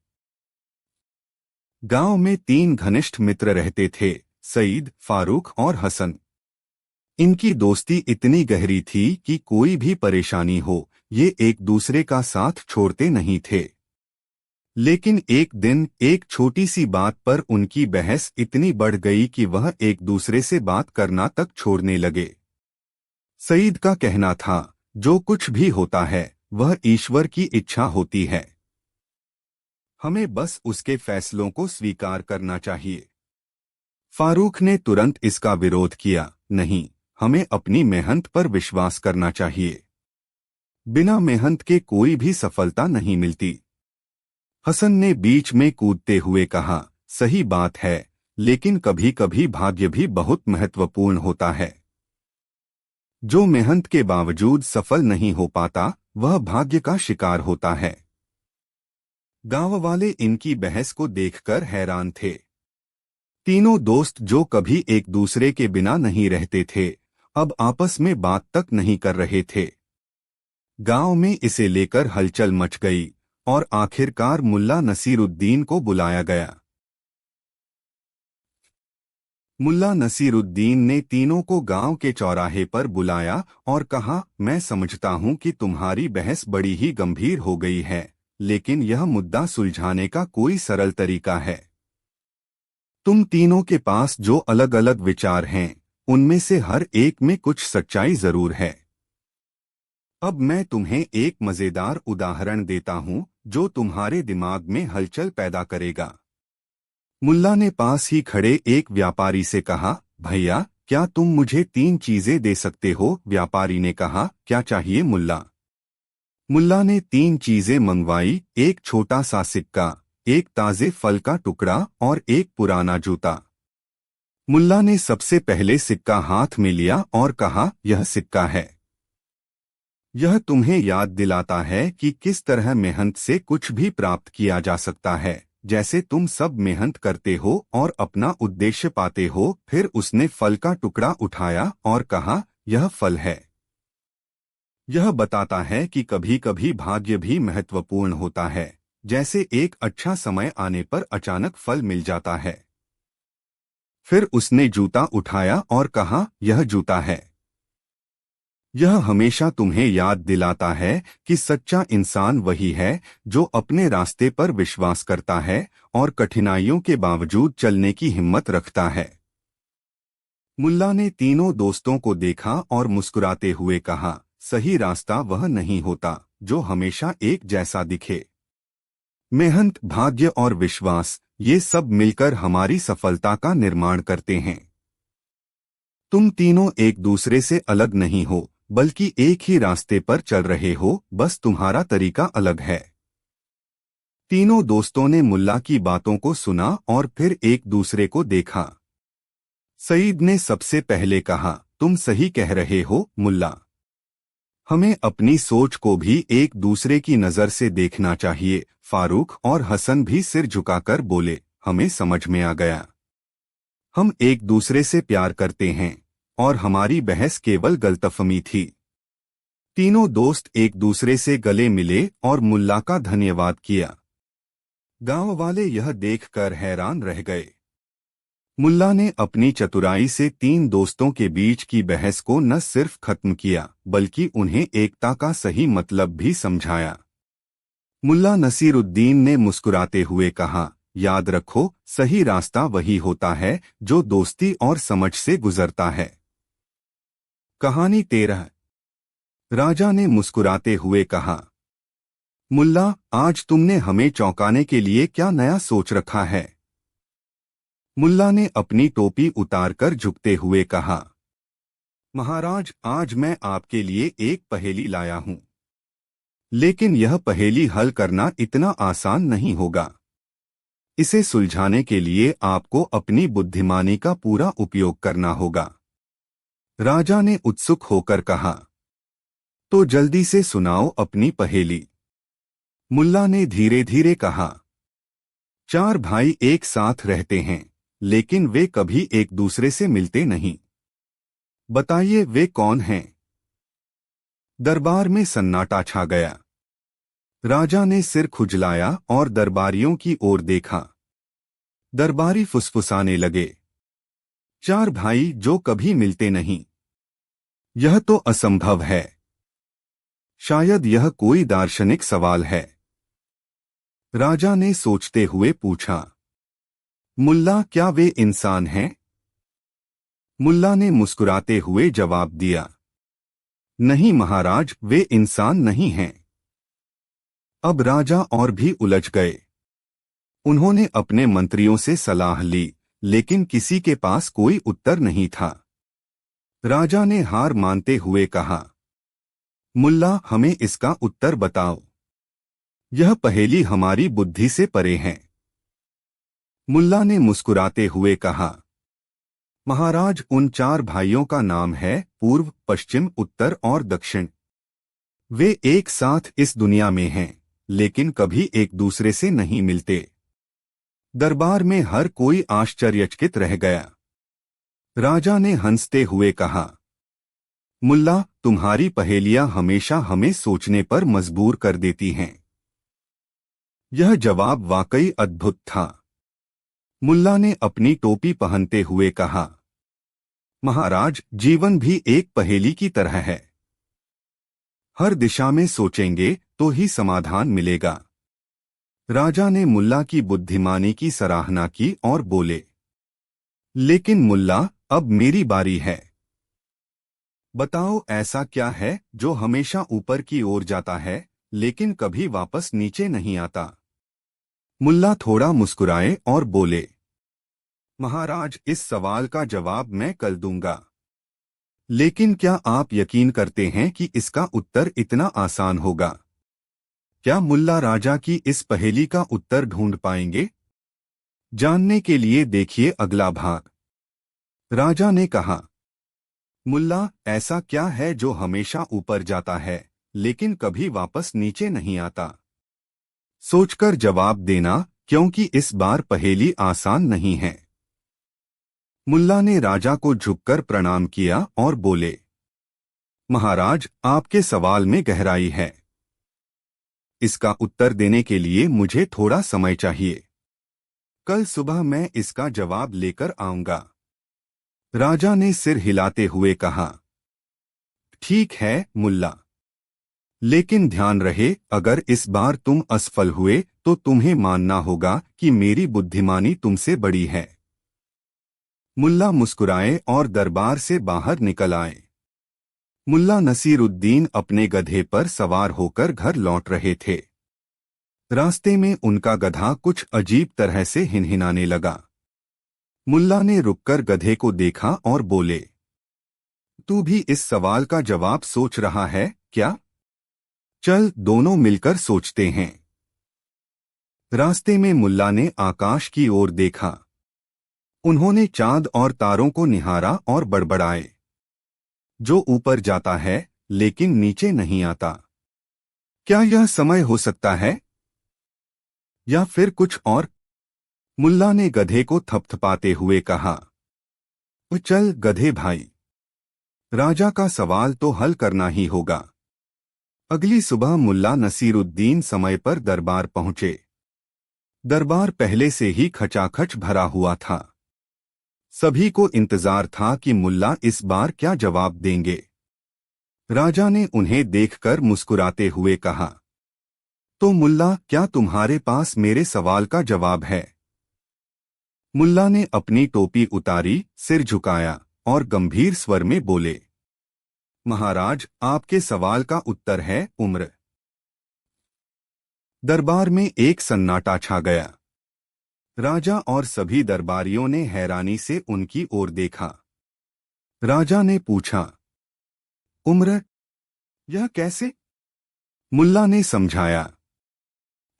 गांव में 3 घनिष्ठ मित्र रहते थे, सईद, फारूक और हसन। इनकी दोस्ती इतनी गहरी थी कि कोई भी परेशानी हो, ये एक दूसरे का साथ छोड़ते नहीं थे। लेकिन एक दिन एक छोटी सी बात पर उनकी बहस इतनी बढ़ गई कि वह एक दूसरे से बात करना तक छोड़ने लगे। सईद का कहना था, जो कुछ भी होता है वह ईश्वर की इच्छा होती है, हमें बस उसके फैसलों को स्वीकार करना चाहिए। फारूक ने तुरंत इसका विरोध किया, नहीं, हमें अपनी मेहनत पर विश्वास करना चाहिए। बिना मेहनत के कोई भी सफलता नहीं मिलती। हसन ने बीच में कूदते हुए कहा, सही बात है, लेकिन कभी कभी भाग्य भी बहुत महत्वपूर्ण होता है। जो मेहनत के बावजूद सफल नहीं हो पाता वह भाग्य का शिकार होता है। गांव वाले इनकी बहस को देखकर हैरान थे। तीनों दोस्त जो कभी एक दूसरे के बिना नहीं रहते थे, अब आपस में बात तक नहीं कर रहे थे। गांव में इसे लेकर हलचल मच गई और आखिरकार मुल्ला नसीरुद्दीन को बुलाया गया। मुल्ला नसीरुद्दीन ने तीनों को गांव के चौराहे पर बुलाया और कहा, मैं समझता हूं कि तुम्हारी बहस बड़ी ही गंभीर हो गई है, लेकिन यह मुद्दा सुलझाने का कोई सरल तरीका है। तुम तीनों के पास जो अलग अलग विचार हैं, उनमें से हर एक में कुछ सच्चाई जरूर है। अब मैं तुम्हें एक मजेदार उदाहरण देता हूं जो तुम्हारे दिमाग में हलचल पैदा करेगा। मुल्ला ने पास ही खड़े एक व्यापारी से कहा, भैया, क्या तुम मुझे 3 चीजें दे सकते हो? व्यापारी ने कहा, क्या चाहिए मुल्ला? मुल्ला ने 3 चीजें मंगवाई, एक छोटा सा सिक्का, एक ताजे फल का टुकड़ा और एक पुराना जूता। मुल्ला ने सबसे पहले सिक्का हाथ में लिया और कहा, यह सिक्का है। यह तुम्हें याद दिलाता है कि किस तरह मेहनत से कुछ भी प्राप्त किया जा सकता है। जैसे तुम सब मेहनत करते हो और अपना उद्देश्य पाते हो। फिर उसने फल का टुकड़ा उठाया और कहा, यह फल है। यह बताता है कि कभी कभी भाग्य भी महत्वपूर्ण होता है। जैसे एक अच्छा समय आने पर अचानक फल मिल जाता है। फिर उसने जूता उठाया और कहा, यह जूता है। यह हमेशा तुम्हें याद दिलाता है कि सच्चा इंसान वही है जो अपने रास्ते पर विश्वास करता है और कठिनाइयों के बावजूद चलने की हिम्मत रखता है। मुल्ला ने तीनों दोस्तों को देखा और मुस्कुराते हुए कहा, सही रास्ता वह नहीं होता जो हमेशा एक जैसा दिखे। मेहनत, भाग्य और विश्वास, ये सब मिलकर हमारी सफलता का निर्माण करते हैं। तुम तीनों एक दूसरे से अलग नहीं हो, बल्कि एक ही रास्ते पर चल रहे हो, बस तुम्हारा तरीका अलग है। तीनों दोस्तों ने मुल्ला की बातों को सुना और फिर एक दूसरे को देखा। सईद ने सबसे पहले कहा, तुम सही कह रहे हो मुल्ला। हमें अपनी सोच को भी एक दूसरे की नजर से देखना चाहिए। फारूक और हसन भी सिर झुकाकर बोले, हमें समझ में आ गया। हम एक दूसरे से प्यार करते हैं और हमारी बहस केवल गलतफहमी थी। तीनों दोस्त एक दूसरे से गले मिले और मुल्ला का धन्यवाद किया। गांव वाले यह देखकर हैरान रह गए। मुल्ला ने अपनी चतुराई से तीन दोस्तों के बीच की बहस को न सिर्फ खत्म किया, बल्कि उन्हें एकता का सही मतलब भी समझाया। मुल्ला नसीरुद्दीन ने मुस्कुराते हुए कहा, याद रखो, सही रास्ता वही होता है जो दोस्ती और समझ से गुजरता है। कहानी 13। राजा ने मुस्कुराते हुए कहा, मुल्ला, आज तुमने हमें चौंकाने के लिए क्या नया सोच रखा है? मुल्ला ने अपनी टोपी उतारकर झुकते हुए कहा, महाराज, आज मैं आपके लिए एक पहेली लाया हूं। लेकिन यह पहेली हल करना इतना आसान नहीं होगा। इसे सुलझाने के लिए आपको अपनी बुद्धिमानी का पूरा उपयोग करना होगा। राजा ने उत्सुक होकर कहा, तो जल्दी से सुनाओ अपनी पहेली। मुल्ला ने धीरे धीरे कहा, चार भाई एक साथ रहते हैं, लेकिन वे कभी एक दूसरे से मिलते नहीं। बताइए वे कौन हैं? दरबार में सन्नाटा छा गया। राजा ने सिर खुजलाया और दरबारियों की ओर देखा। दरबारी फुसफुसाने लगे, चार भाई जो कभी मिलते नहीं, यह तो असंभव है। शायद यह कोई दार्शनिक सवाल है। राजा ने सोचते हुए पूछा, मुल्ला, क्या वे इंसान हैं? मुल्ला ने मुस्कुराते हुए जवाब दिया, नहीं महाराज, वे इंसान नहीं हैं। अब राजा और भी उलझ गए। उन्होंने अपने मंत्रियों से सलाह ली, लेकिन किसी के पास कोई उत्तर नहीं था। राजा ने हार मानते हुए कहा, मुल्ला, हमें इसका उत्तर बताओ। यह पहेली हमारी बुद्धि से परे है। मुल्ला ने मुस्कुराते हुए कहा, महाराज, उन चार भाइयों का नाम है पूर्व, पश्चिम, उत्तर और दक्षिण। वे एक साथ इस दुनिया में हैं, लेकिन कभी एक दूसरे से नहीं मिलते। दरबार में हर कोई आश्चर्यचकित रह गया। राजा ने हंसते हुए कहा, मुल्ला, तुम्हारी पहेलियां हमेशा हमें सोचने पर मजबूर कर देती हैं। यह जवाब वाकई अद्भुत था। मुल्ला ने अपनी टोपी पहनते हुए कहा, महाराज, जीवन भी एक पहेली की तरह है। हर दिशा में सोचेंगे तो ही समाधान मिलेगा। राजा ने मुल्ला की बुद्धिमानी की सराहना की और बोले, लेकिन मुल्ला, अब मेरी बारी है। बताओ, ऐसा क्या है जो हमेशा ऊपर की ओर जाता है, लेकिन कभी वापस नीचे नहीं आता? मुल्ला थोड़ा मुस्कुराए और बोले, महाराज, इस सवाल का जवाब मैं कल दूंगा। लेकिन क्या आप यकीन करते हैं कि इसका उत्तर इतना आसान होगा? क्या मुल्ला राजा की इस पहेली का उत्तर ढूंढ पाएंगे? जानने के लिए देखिए अगला भाग। राजा ने कहा, मुल्ला, ऐसा क्या है जो हमेशा ऊपर जाता है, लेकिन कभी वापस नीचे नहीं आता। सोचकर जवाब देना, क्योंकि इस बार पहेली आसान नहीं है। मुल्ला ने राजा को झुककर प्रणाम किया और बोले, महाराज, आपके सवाल में गहराई है। इसका उत्तर देने के लिए मुझे थोड़ा समय चाहिए। कल सुबह मैं इसका जवाब लेकर आऊंगा। राजा ने सिर हिलाते हुए कहा, ठीक है मुल्ला, लेकिन ध्यान रहे, अगर इस बार तुम असफल हुए तो तुम्हें मानना होगा कि मेरी बुद्धिमानी तुमसे बड़ी है। मुल्ला मुस्कुराए और दरबार से बाहर निकल आए। मुल्ला नसीरुद्दीन अपने गधे पर सवार होकर घर लौट रहे थे। रास्ते में उनका गधा कुछ अजीब तरह से हिनहिनाने लगा। मुल्ला ने रुककर गधे को देखा और बोले, तू भी इस सवाल का जवाब सोच रहा है क्या? चल दोनों मिलकर सोचते हैं। रास्ते में मुल्ला ने आकाश की ओर देखा। उन्होंने चांद और तारों को निहारा और बड़बड़ाए, जो ऊपर जाता है लेकिन नीचे नहीं आता। क्या यह समय हो सकता है या फिर कुछ और? मुल्ला ने गधे को थपथपाते हुए कहा, चल गधे भाई, राजा का सवाल तो हल करना ही होगा। अगली सुबह मुल्ला नसीरुद्दीन समय पर दरबार पहुंचे। दरबार पहले से ही खचाखच भरा हुआ था। सभी को इंतजार था कि मुल्ला इस बार क्या जवाब देंगे। राजा ने उन्हें देखकर मुस्कुराते हुए कहा, तो मुल्ला, क्या तुम्हारे पास मेरे सवाल का जवाब है? मुल्ला ने अपनी टोपी उतारी, सिर झुकाया और गंभीर स्वर में बोले, महाराज, आपके सवाल का उत्तर है उम्र। दरबार में एक सन्नाटा छा गया। राजा और सभी दरबारियों ने हैरानी से उनकी ओर देखा। राजा ने पूछा, उम्र? यह कैसे? मुल्ला ने समझाया,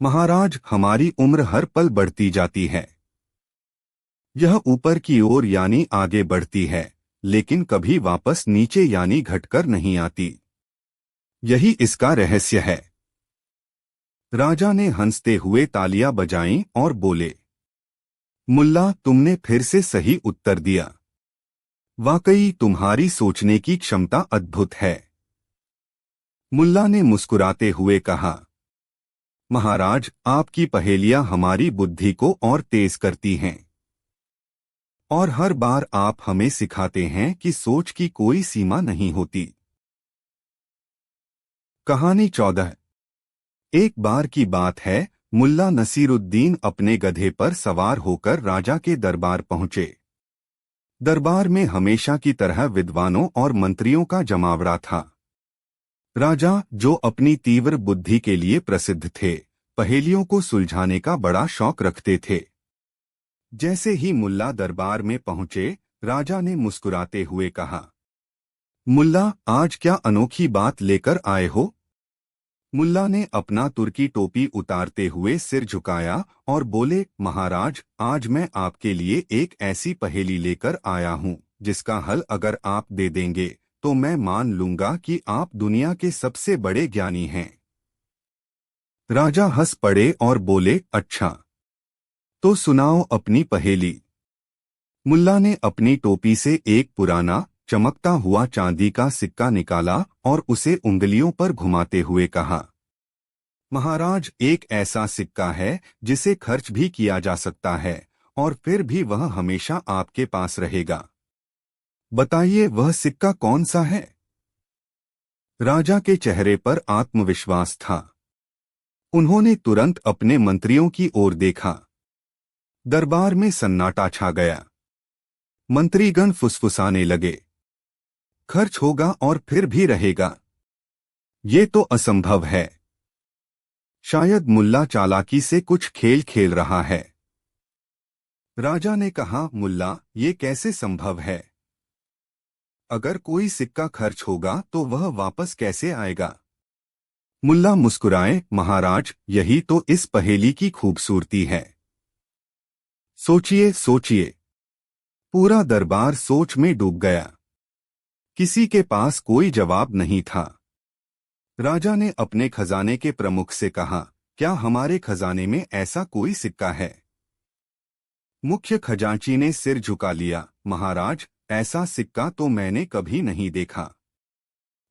महाराज, हमारी उम्र हर पल बढ़ती जाती है। यह ऊपर की ओर यानी आगे बढ़ती है, लेकिन कभी वापस नीचे यानी घटकर नहीं आती। यही इसका रहस्य है। राजा ने हंसते हुए तालियां बजाईं और बोले, मुल्ला, तुमने फिर से सही उत्तर दिया। वाकई तुम्हारी सोचने की क्षमता अद्भुत है। मुल्ला ने मुस्कुराते हुए कहा, महाराज, आपकी पहेलियां हमारी बुद्धि को और तेज करती हैं। और हर बार आप हमें सिखाते हैं कि सोच की कोई सीमा नहीं होती। कहानी 14। एक बार की बात है, मुल्ला नसीरुद्दीन अपने गधे पर सवार होकर राजा के दरबार पहुंचे। दरबार में हमेशा की तरह विद्वानों और मंत्रियों का जमावड़ा था। राजा, जो अपनी तीव्र बुद्धि के लिए प्रसिद्ध थे, पहेलियों को सुलझाने का बड़ा शौक रखते थे। जैसे ही मुल्ला दरबार में पहुंचे, राजा ने मुस्कुराते हुए कहा, मुल्ला, आज क्या अनोखी बात लेकर आए हो? मुल्ला ने अपना तुर्की टोपी उतारते हुए सिर झुकाया और बोले, महाराज, आज मैं आपके लिए एक ऐसी पहेली लेकर आया हूं, जिसका हल अगर आप दे देंगे तो मैं मान लूंगा कि आप दुनिया के सबसे बड़े ज्ञानी हैं। राजा हंस पड़े और बोले, अच्छा, तो सुनाओ अपनी पहेली। मुल्ला ने अपनी टोपी से एक पुराना चमकता हुआ चांदी का सिक्का निकाला और उसे उंगलियों पर घुमाते हुए कहा, महाराज, एक ऐसा सिक्का है जिसे खर्च भी किया जा सकता है और फिर भी वह हमेशा आपके पास रहेगा। बताइए वह सिक्का कौन सा है? राजा के चेहरे पर आत्मविश्वास था। उन्होंने तुरंत अपने मंत्रियों की ओर देखा। दरबार में सन्नाटा छा गया। मंत्रीगण फुसफुसाने लगे, खर्च होगा और फिर भी रहेगा, ये तो असंभव है। शायद मुल्ला चालाकी से कुछ खेल खेल रहा है। राजा ने कहा, मुल्ला, ये कैसे संभव है? अगर कोई सिक्का खर्च होगा तो वह वापस कैसे आएगा? मुल्ला मुस्कुराए, महाराज, यही तो इस पहेली की खूबसूरती है। सोचिए सोचिए। पूरा दरबार सोच में डूब गया। किसी के पास कोई जवाब नहीं था। राजा ने अपने खजाने के प्रमुख से कहा, क्या हमारे खजाने में ऐसा कोई सिक्का है? मुख्य खजांची ने सिर झुका लिया, महाराज, ऐसा सिक्का तो मैंने कभी नहीं देखा।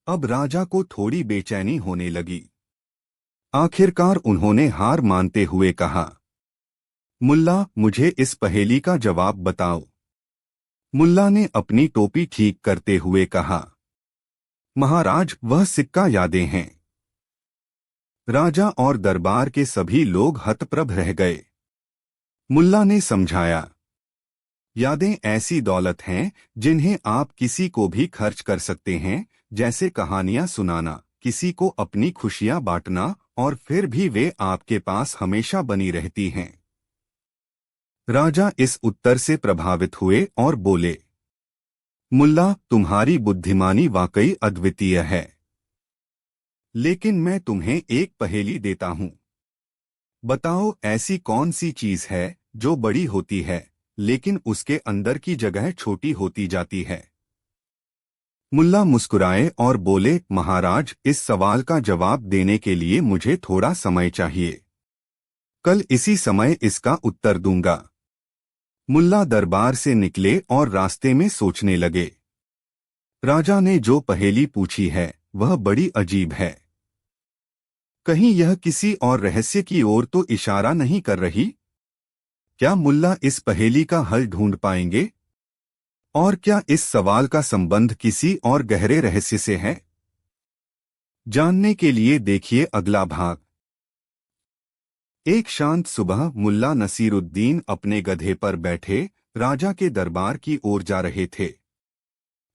अब राजा को थोड़ी बेचैनी होने लगी। आखिरकार उन्होंने हार मानते हुए कहा, मुल्ला, मुझे इस पहेली का जवाब बताओ। मुल्ला ने अपनी टोपी ठीक करते हुए कहा, महाराज, वह सिक्का यादें हैं। राजा और दरबार के सभी लोग हतप्रभ रह गए। मुल्ला ने समझाया, यादें ऐसी दौलत हैं जिन्हें आप किसी को भी खर्च कर सकते हैं, जैसे कहानियां सुनाना, किसी को अपनी खुशियां बांटना, और फिर भी वे आपके पास हमेशा बनी रहती हैं। राजा इस उत्तर से प्रभावित हुए और बोले, मुल्ला, तुम्हारी बुद्धिमानी वाकई अद्वितीय है। लेकिन मैं तुम्हें एक पहेली देता हूं। बताओ, ऐसी कौन सी चीज है जो बड़ी होती है लेकिन उसके अंदर की जगह छोटी होती जाती है? मुल्ला मुस्कुराए और बोले, महाराज, इस सवाल का जवाब देने के लिए मुझे थोड़ा समय चाहिए। कल इसी समय इसका उत्तर दूंगा। मुल्ला दरबार से निकले और रास्ते में सोचने लगे। राजा ने जो पहेली पूछी है वह बड़ी अजीब है। कहीं यह किसी और रहस्य की ओर तो इशारा नहीं कर रही? क्या मुल्ला इस पहेली का हल ढूंढ पाएंगे? और क्या इस सवाल का संबंध किसी और गहरे रहस्य से है? जानने के लिए देखिए अगला भाग। एक शांत सुबह मुल्ला नसीरुद्दीन अपने गधे पर बैठे राजा के दरबार की ओर जा रहे थे।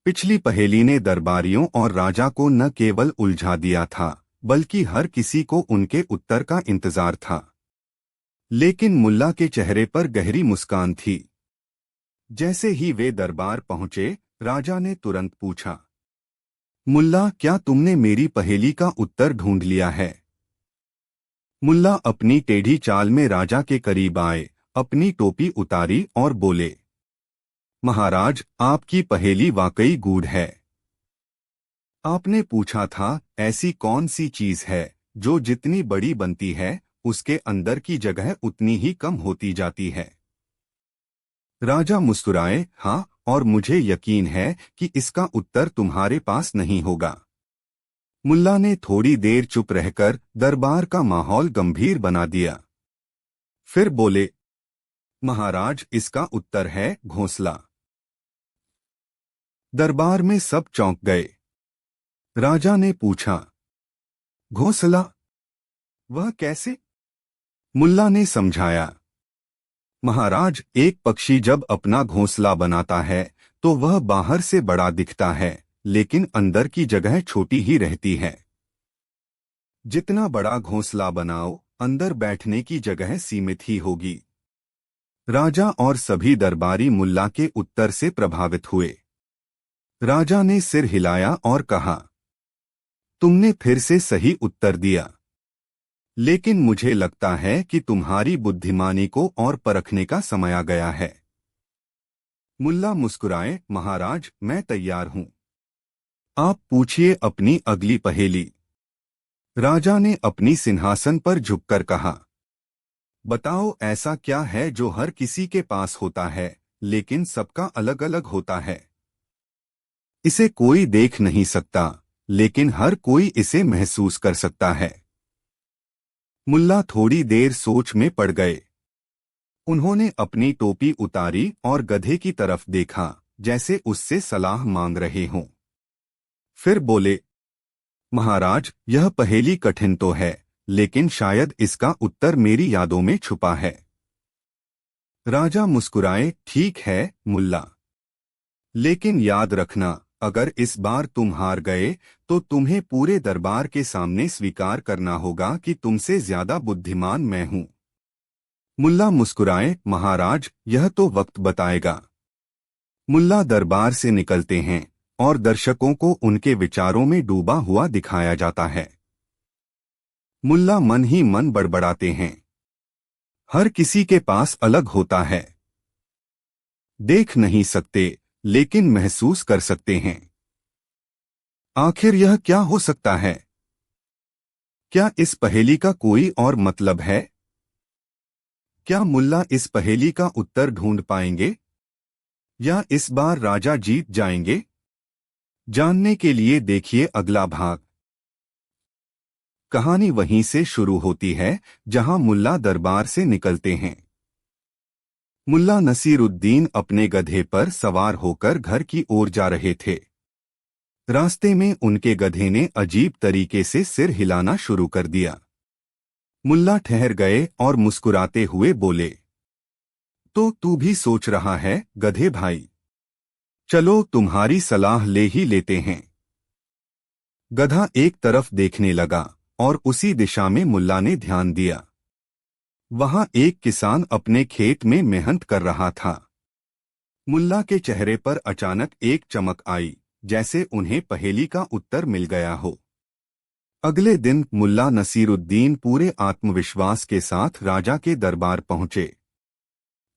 पिछली पहेली ने दरबारियों और राजा को न केवल उलझा दिया था, बल्कि हर किसी को उनके उत्तर का इंतजार था। लेकिन मुल्ला के चेहरे पर गहरी मुस्कान थी। जैसे ही वे दरबार पहुंचे, राजा ने तुरंत पूछा, मुल्ला, क्या तुमने मेरी पहेली का उत्तर ढूंढ लिया है? मुल्ला अपनी टेढ़ी चाल में राजा के करीब आए, अपनी टोपी उतारी और बोले, महाराज, आपकी पहेली वाकई गूढ़ है। आपने पूछा था, ऐसी कौन सी चीज है जो जितनी बड़ी बनती है उसके अंदर की जगह उतनी ही कम होती जाती है? राजा मुस्कुराए, हाँ, और मुझे यकीन है कि इसका उत्तर तुम्हारे पास नहीं होगा। मुल्ला ने थोड़ी देर चुप रहकर दरबार का माहौल गंभीर बना दिया। फिर बोले, महाराज, इसका उत्तर है घोंसला। दरबार में सब चौंक गए। राजा ने पूछा, घोंसला? वह कैसे? मुल्ला ने समझाया, महाराज, एक पक्षी जब अपना घोंसला बनाता है तो वह बाहर से बड़ा दिखता है, लेकिन अंदर की जगह छोटी ही रहती है। जितना बड़ा घोंसला बनाओ, अंदर बैठने की जगह सीमित ही होगी। राजा और सभी दरबारी मुल्ला के उत्तर से प्रभावित हुए। राजा ने सिर हिलाया और कहा, तुमने फिर से सही उत्तर दिया, लेकिन मुझे लगता है कि तुम्हारी बुद्धिमानी को और परखने का समय आ गया है। मुल्ला मुस्कुराए, महाराज, मैं तैयार हूं। आप पूछिए अपनी अगली पहेली। राजा ने अपनी सिंहासन पर झुककर कहा, बताओ, ऐसा क्या है जो हर किसी के पास होता है लेकिन सबका अलग अलग होता है? इसे कोई देख नहीं सकता, लेकिन हर कोई इसे महसूस कर सकता है। मुल्ला थोड़ी देर सोच में पड़ गए। उन्होंने अपनी टोपी उतारी और गधे की तरफ देखा, जैसे उससे सलाह मांग रहे हों। फिर बोले, महाराज, यह पहेली कठिन तो है, लेकिन शायद इसका उत्तर मेरी यादों में छुपा है। राजा मुस्कुराए, ठीक है मुल्ला, लेकिन याद रखना, अगर इस बार तुम हार गए तो तुम्हें पूरे दरबार के सामने स्वीकार करना होगा कि तुमसे ज्यादा बुद्धिमान मैं हूं। मुल्ला मुस्कुराए, महाराज, यह तो वक्त बताएगा। मुल्ला दरबार से निकलते हैं और दर्शकों को उनके विचारों में डूबा हुआ दिखाया जाता है। मुल्ला मन ही मन बड़बड़ाते हैं, हर किसी के पास अलग होता है। देख नहीं सकते, लेकिन महसूस कर सकते हैं। आखिर यह क्या हो सकता है? क्या इस पहेली का कोई और मतलब है? क्या मुल्ला इस पहेली का उत्तर ढूंढ पाएंगे या इस बार राजा जीत जाएंगे? जानने के लिए देखिए अगला भाग। कहानी वहीं से शुरू होती है जहां मुल्ला दरबार से निकलते हैं। मुल्ला नसीरुद्दीन अपने गधे पर सवार होकर घर की ओर जा रहे थे। रास्ते में उनके गधे ने अजीब तरीके से सिर हिलाना शुरू कर दिया। मुल्ला ठहर गए और मुस्कुराते हुए बोले, तो तू भी सोच रहा है गधे भाई? चलो तुम्हारी सलाह ले ही लेते हैं। गधा एक तरफ देखने लगा और उसी दिशा में मुल्ला ने ध्यान दिया। वहां एक किसान अपने खेत में मेहनत कर रहा था। मुल्ला के चेहरे पर अचानक एक चमक आई, जैसे उन्हें पहेली का उत्तर मिल गया हो। अगले दिन मुल्ला नसीरुद्दीन पूरे आत्मविश्वास के साथ राजा के दरबार पहुंचे।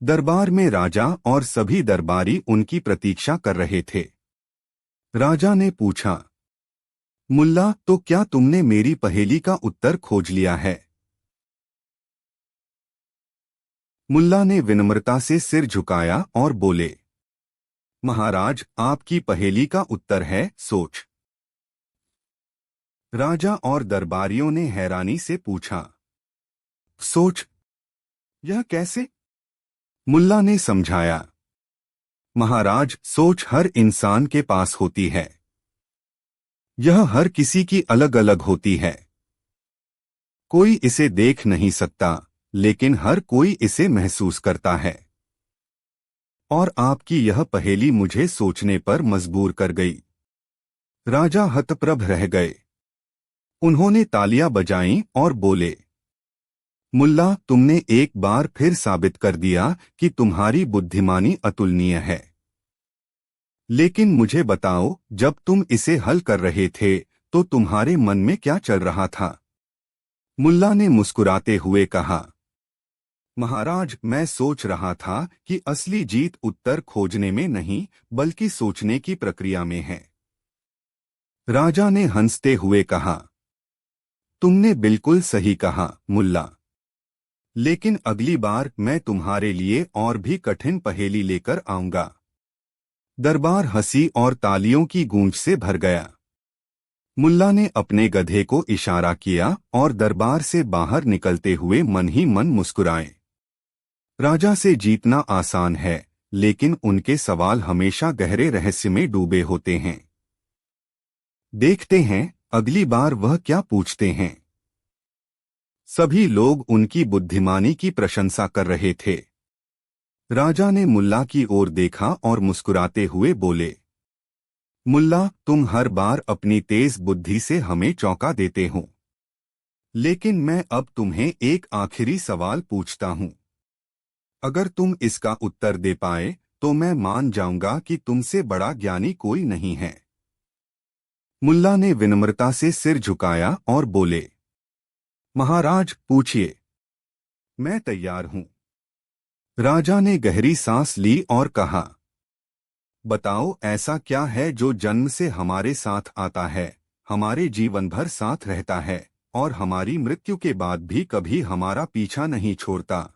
दरबार में राजा और सभी दरबारी उनकी प्रतीक्षा कर रहे थे। राजा ने पूछा, मुल्ला, तो क्या तुमने मेरी पहेली का उत्तर खोज लिया है? मुल्ला ने विनम्रता से सिर झुकाया और बोले, महाराज, आपकी पहेली का उत्तर है सोच। राजा और दरबारियों ने हैरानी से पूछा, सोच? यह कैसे? मुल्ला ने समझाया, महाराज, सोच हर इंसान के पास होती है। यह हर किसी की अलग अलग होती है। कोई इसे देख नहीं सकता, लेकिन हर कोई इसे महसूस करता है। और आपकी यह पहेली मुझे सोचने पर मजबूर कर गई। राजा हतप्रभ रह गए। उन्होंने तालियां बजाईं और बोले, मुल्ला, तुमने एक बार फिर साबित कर दिया कि तुम्हारी बुद्धिमानी अतुलनीय है। लेकिन मुझे बताओ, जब तुम इसे हल कर रहे थे तो तुम्हारे मन में क्या चल रहा था? मुल्ला ने मुस्कुराते हुए कहा, महाराज, मैं सोच रहा था कि असली जीत उत्तर खोजने में नहीं, बल्कि सोचने की प्रक्रिया में है। राजा ने हंसते हुए कहा, तुमने बिल्कुल सही कहा मुल्ला। लेकिन अगली बार मैं तुम्हारे लिए और भी कठिन पहेली लेकर आऊंगा। दरबार हंसी और तालियों की गूंज से भर गया। मुल्ला ने अपने गधे को इशारा किया और दरबार से बाहर निकलते हुए मन ही मन मुस्कुराए। राजा से जीतना आसान है, लेकिन उनके सवाल हमेशा गहरे रहस्य में डूबे होते हैं। देखते हैं अगली बार वह क्या पूछते हैं। सभी लोग उनकी बुद्धिमानी की प्रशंसा कर रहे थे। राजा ने मुल्ला की ओर देखा और मुस्कुराते हुए बोले, मुल्ला, तुम हर बार अपनी तेज बुद्धि से हमें चौंका देते हो। लेकिन मैं अब तुम्हें एक आखिरी सवाल पूछता हूं। अगर तुम इसका उत्तर दे पाए तो मैं मान जाऊंगा कि तुमसे बड़ा ज्ञानी कोई नहीं है। मुल्ला ने विनम्रता से सिर झुकाया और बोले, महाराज, पूछिए, मैं तैयार हूं। राजा ने गहरी सांस ली और कहा, बताओ, ऐसा क्या है जो जन्म से हमारे साथ आता है, हमारे जीवन भर साथ रहता है और हमारी मृत्यु के बाद भी कभी हमारा पीछा नहीं छोड़ता?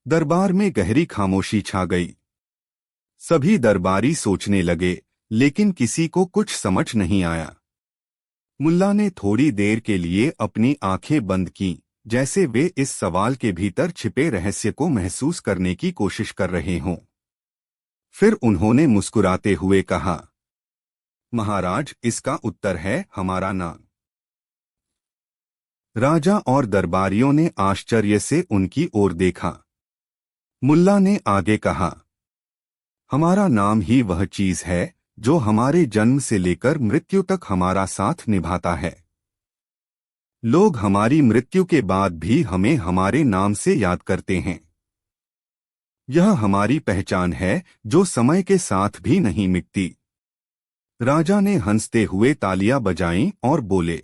दरबार में गहरी खामोशी छा गई। सभी दरबारी सोचने लगे, लेकिन किसी को कुछ समझ नहीं आया। मुल्ला ने थोड़ी देर के लिए अपनी आंखें बंद की, जैसे वे इस सवाल के भीतर छिपे रहस्य को महसूस करने की कोशिश कर रहे हों। फिर उन्होंने मुस्कुराते हुए कहा, महाराज, इसका उत्तर है हमारा नाम। राजा और दरबारियों ने आश्चर्य से उनकी ओर देखा। मुल्ला ने आगे कहा, हमारा नाम ही वह चीज है जो हमारे जन्म से लेकर मृत्यु तक हमारा साथ निभाता है। लोग हमारी मृत्यु के बाद भी हमें हमारे नाम से याद करते हैं। यह हमारी पहचान है जो समय के साथ भी नहीं मिटती। राजा ने हंसते हुए तालियां बजाईं और बोले,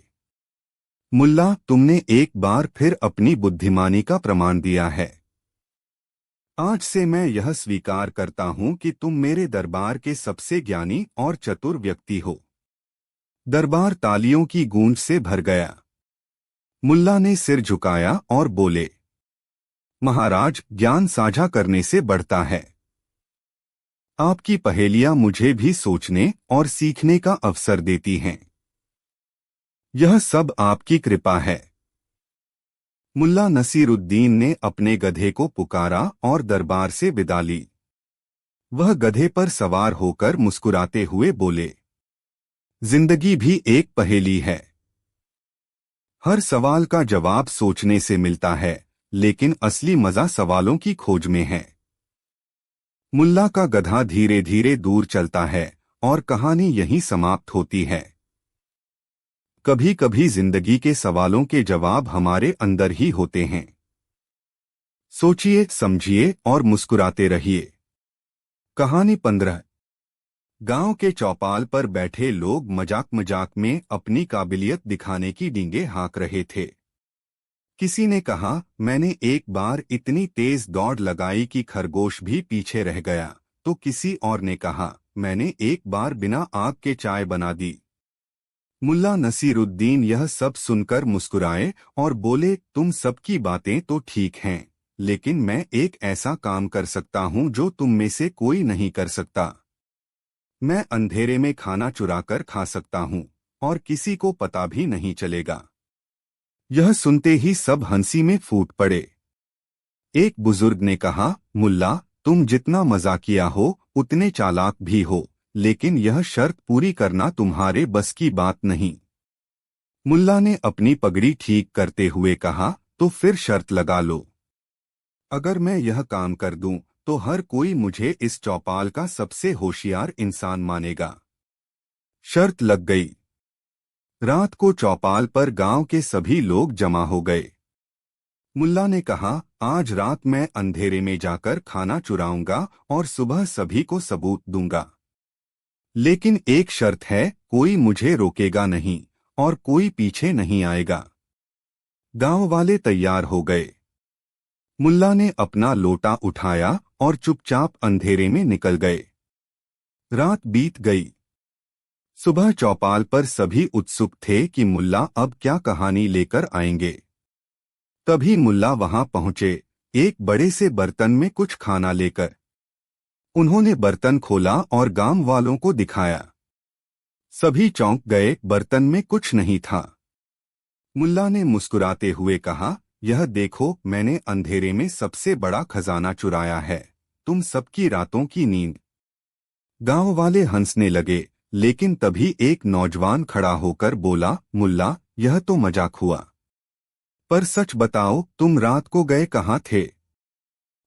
मुल्ला, तुमने एक बार फिर अपनी बुद्धिमानी का प्रमाण दिया है। आज से मैं यह स्वीकार करता हूं कि तुम मेरे दरबार के सबसे ज्ञानी और चतुर व्यक्ति हो। दरबार तालियों की गूंज से भर गया। मुल्ला ने सिर झुकाया और बोले, महाराज, ज्ञान साझा करने से बढ़ता है। आपकी पहेलियां मुझे भी सोचने और सीखने का अवसर देती हैं। यह सब आपकी कृपा है। मुल्ला नसीरुद्दीन ने अपने गधे को पुकारा और दरबार से विदा ली। वह गधे पर सवार होकर मुस्कुराते हुए बोले, जिंदगी भी एक पहेली है। हर सवाल का जवाब सोचने से मिलता है, लेकिन असली मजा सवालों की खोज में है। मुल्ला का गधा धीरे धीरे दूर चलता है और कहानी यहीं समाप्त होती है। कभी कभी जिंदगी के सवालों के जवाब हमारे अंदर ही होते हैं। सोचिए, समझिए और मुस्कुराते रहिए। कहानी 15। गांव के चौपाल पर बैठे लोग मजाक मजाक में अपनी काबिलियत दिखाने की डींगे हाँक रहे थे। किसी ने कहा, मैंने एक बार इतनी तेज दौड़ लगाई कि खरगोश भी पीछे रह गया। तो किसी और ने कहा, मैंने एक बार बिना आग के चाय बना दी। मुल्ला नसीरुद्दीन यह सब सुनकर मुस्कुराए और बोले, तुम सबकी बातें तो ठीक हैं, लेकिन मैं एक ऐसा काम कर सकता हूं जो तुम में से कोई नहीं कर सकता। मैं अंधेरे में खाना चुराकर खा सकता हूं और किसी को पता भी नहीं चलेगा। यह सुनते ही सब हंसी में फूट पड़े। एक बुजुर्ग ने कहा, मुल्ला, तुम जितना मजाकिया हो उतने चालाक भी हो, लेकिन यह शर्त पूरी करना तुम्हारे बस की बात नहीं। मुल्ला ने अपनी पगड़ी ठीक करते हुए कहा, तो फिर शर्त लगा लो। अगर मैं यह काम कर दूं, तो हर कोई मुझे इस चौपाल का सबसे होशियार इंसान मानेगा। शर्त लग गई। रात को चौपाल पर गांव के सभी लोग जमा हो गए। मुल्ला ने कहा, आज रात मैं अंधेरे में जाकर खाना चुराऊंगा और सुबह सभी को सबूत दूंगा। लेकिन एक शर्त है, कोई मुझे रोकेगा नहीं और कोई पीछे नहीं आएगा। गांव वाले तैयार हो गए। मुल्ला ने अपना लोटा उठाया और चुपचाप अंधेरे में निकल गए। रात बीत गई। सुबह चौपाल पर सभी उत्सुक थे कि मुल्ला अब क्या कहानी लेकर आएंगे। तभी मुल्ला वहां पहुंचे, एक बड़े से बर्तन में कुछ खाना लेकर। उन्होंने बर्तन खोला और गांव वालों को दिखाया। सभी चौंक गए, बर्तन में कुछ नहीं था। मुल्ला ने मुस्कुराते हुए कहा, यह देखो, मैंने अंधेरे में सबसे बड़ा खजाना चुराया है, तुम सबकी रातों की नींद। गांव वाले हंसने लगे, लेकिन तभी एक नौजवान खड़ा होकर बोला, मुल्ला, यह तो मजाक हुआ, पर सच बताओ, तुम रात को गए कहाँ थे?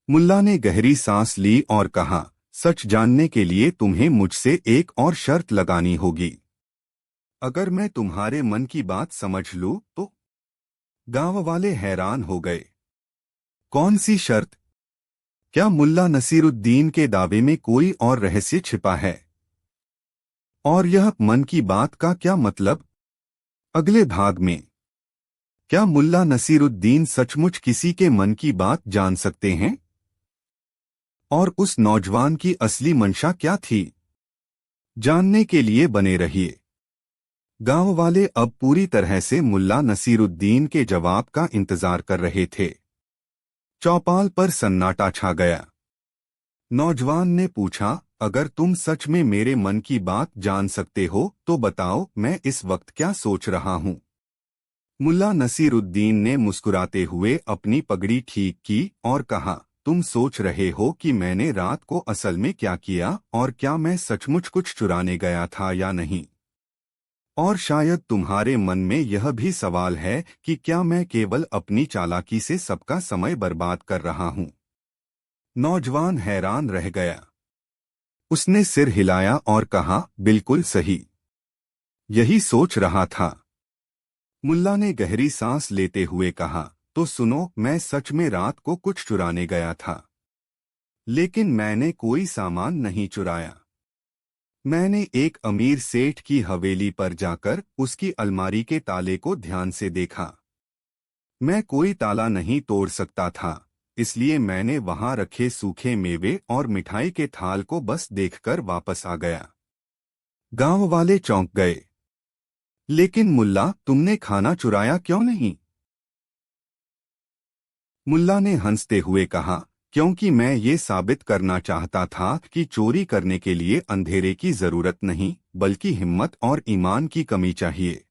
मुल्ला ने गहरी सांस ली और कहा, सच जानने के लिए तुम्हें मुझसे एक और शर्त लगानी होगी। अगर मैं तुम्हारे मन की बात समझ लूं तो? गांव वाले हैरान हो गए। कौन सी शर्त? क्या मुल्ला नसीरुद्दीन के दावे में कोई और रहस्य छिपा है? और यह मन की बात का क्या मतलब? अगले भाग में क्या मुल्ला नसीरुद्दीन सचमुच किसी के मन की बात जान सकते हैं? और उस नौजवान की असली मंशा क्या थी? जानने के लिए बने रहिए। गांव वाले अब पूरी तरह से मुल्ला नसीरुद्दीन के जवाब का इंतजार कर रहे थे। चौपाल पर सन्नाटा छा गया। नौजवान ने पूछा, अगर तुम सच में मेरे मन की बात जान सकते हो तो बताओ, मैं इस वक्त क्या सोच रहा हूं? मुल्ला नसीरुद्दीन ने मुस्कुराते हुए अपनी पगड़ी ठीक की और कहा, तुम सोच रहे हो कि मैंने रात को असल में क्या किया और क्या मैं सचमुच कुछ चुराने गया था या नहीं। और शायद तुम्हारे मन में यह भी सवाल है कि क्या मैं केवल अपनी चालाकी से सबका समय बर्बाद कर रहा हूं। नौजवान हैरान रह गया। उसने सिर हिलाया और कहा, बिल्कुल सही, यही सोच रहा था। मुल्ला ने गहरी सांस लेते हुए कहा, तो सुनो, मैं सच में रात को कुछ चुराने गया था, लेकिन मैंने कोई सामान नहीं चुराया। मैंने एक अमीर सेठ की हवेली पर जाकर उसकी अलमारी के ताले को ध्यान से देखा। मैं कोई ताला नहीं तोड़ सकता था, इसलिए मैंने वहां रखे सूखे मेवे और मिठाई के थाल को बस देखकर वापस आ गया। गांव वाले चौंक गए। लेकिन मुल्ला, तुमने खाना चुराया क्यों नहीं? मुल्ला ने हंसते हुए कहा, क्योंकि मैं ये साबित करना चाहता था कि चोरी करने के लिए अंधेरे की जरूरत नहीं, बल्कि हिम्मत और ईमान की कमी चाहिए।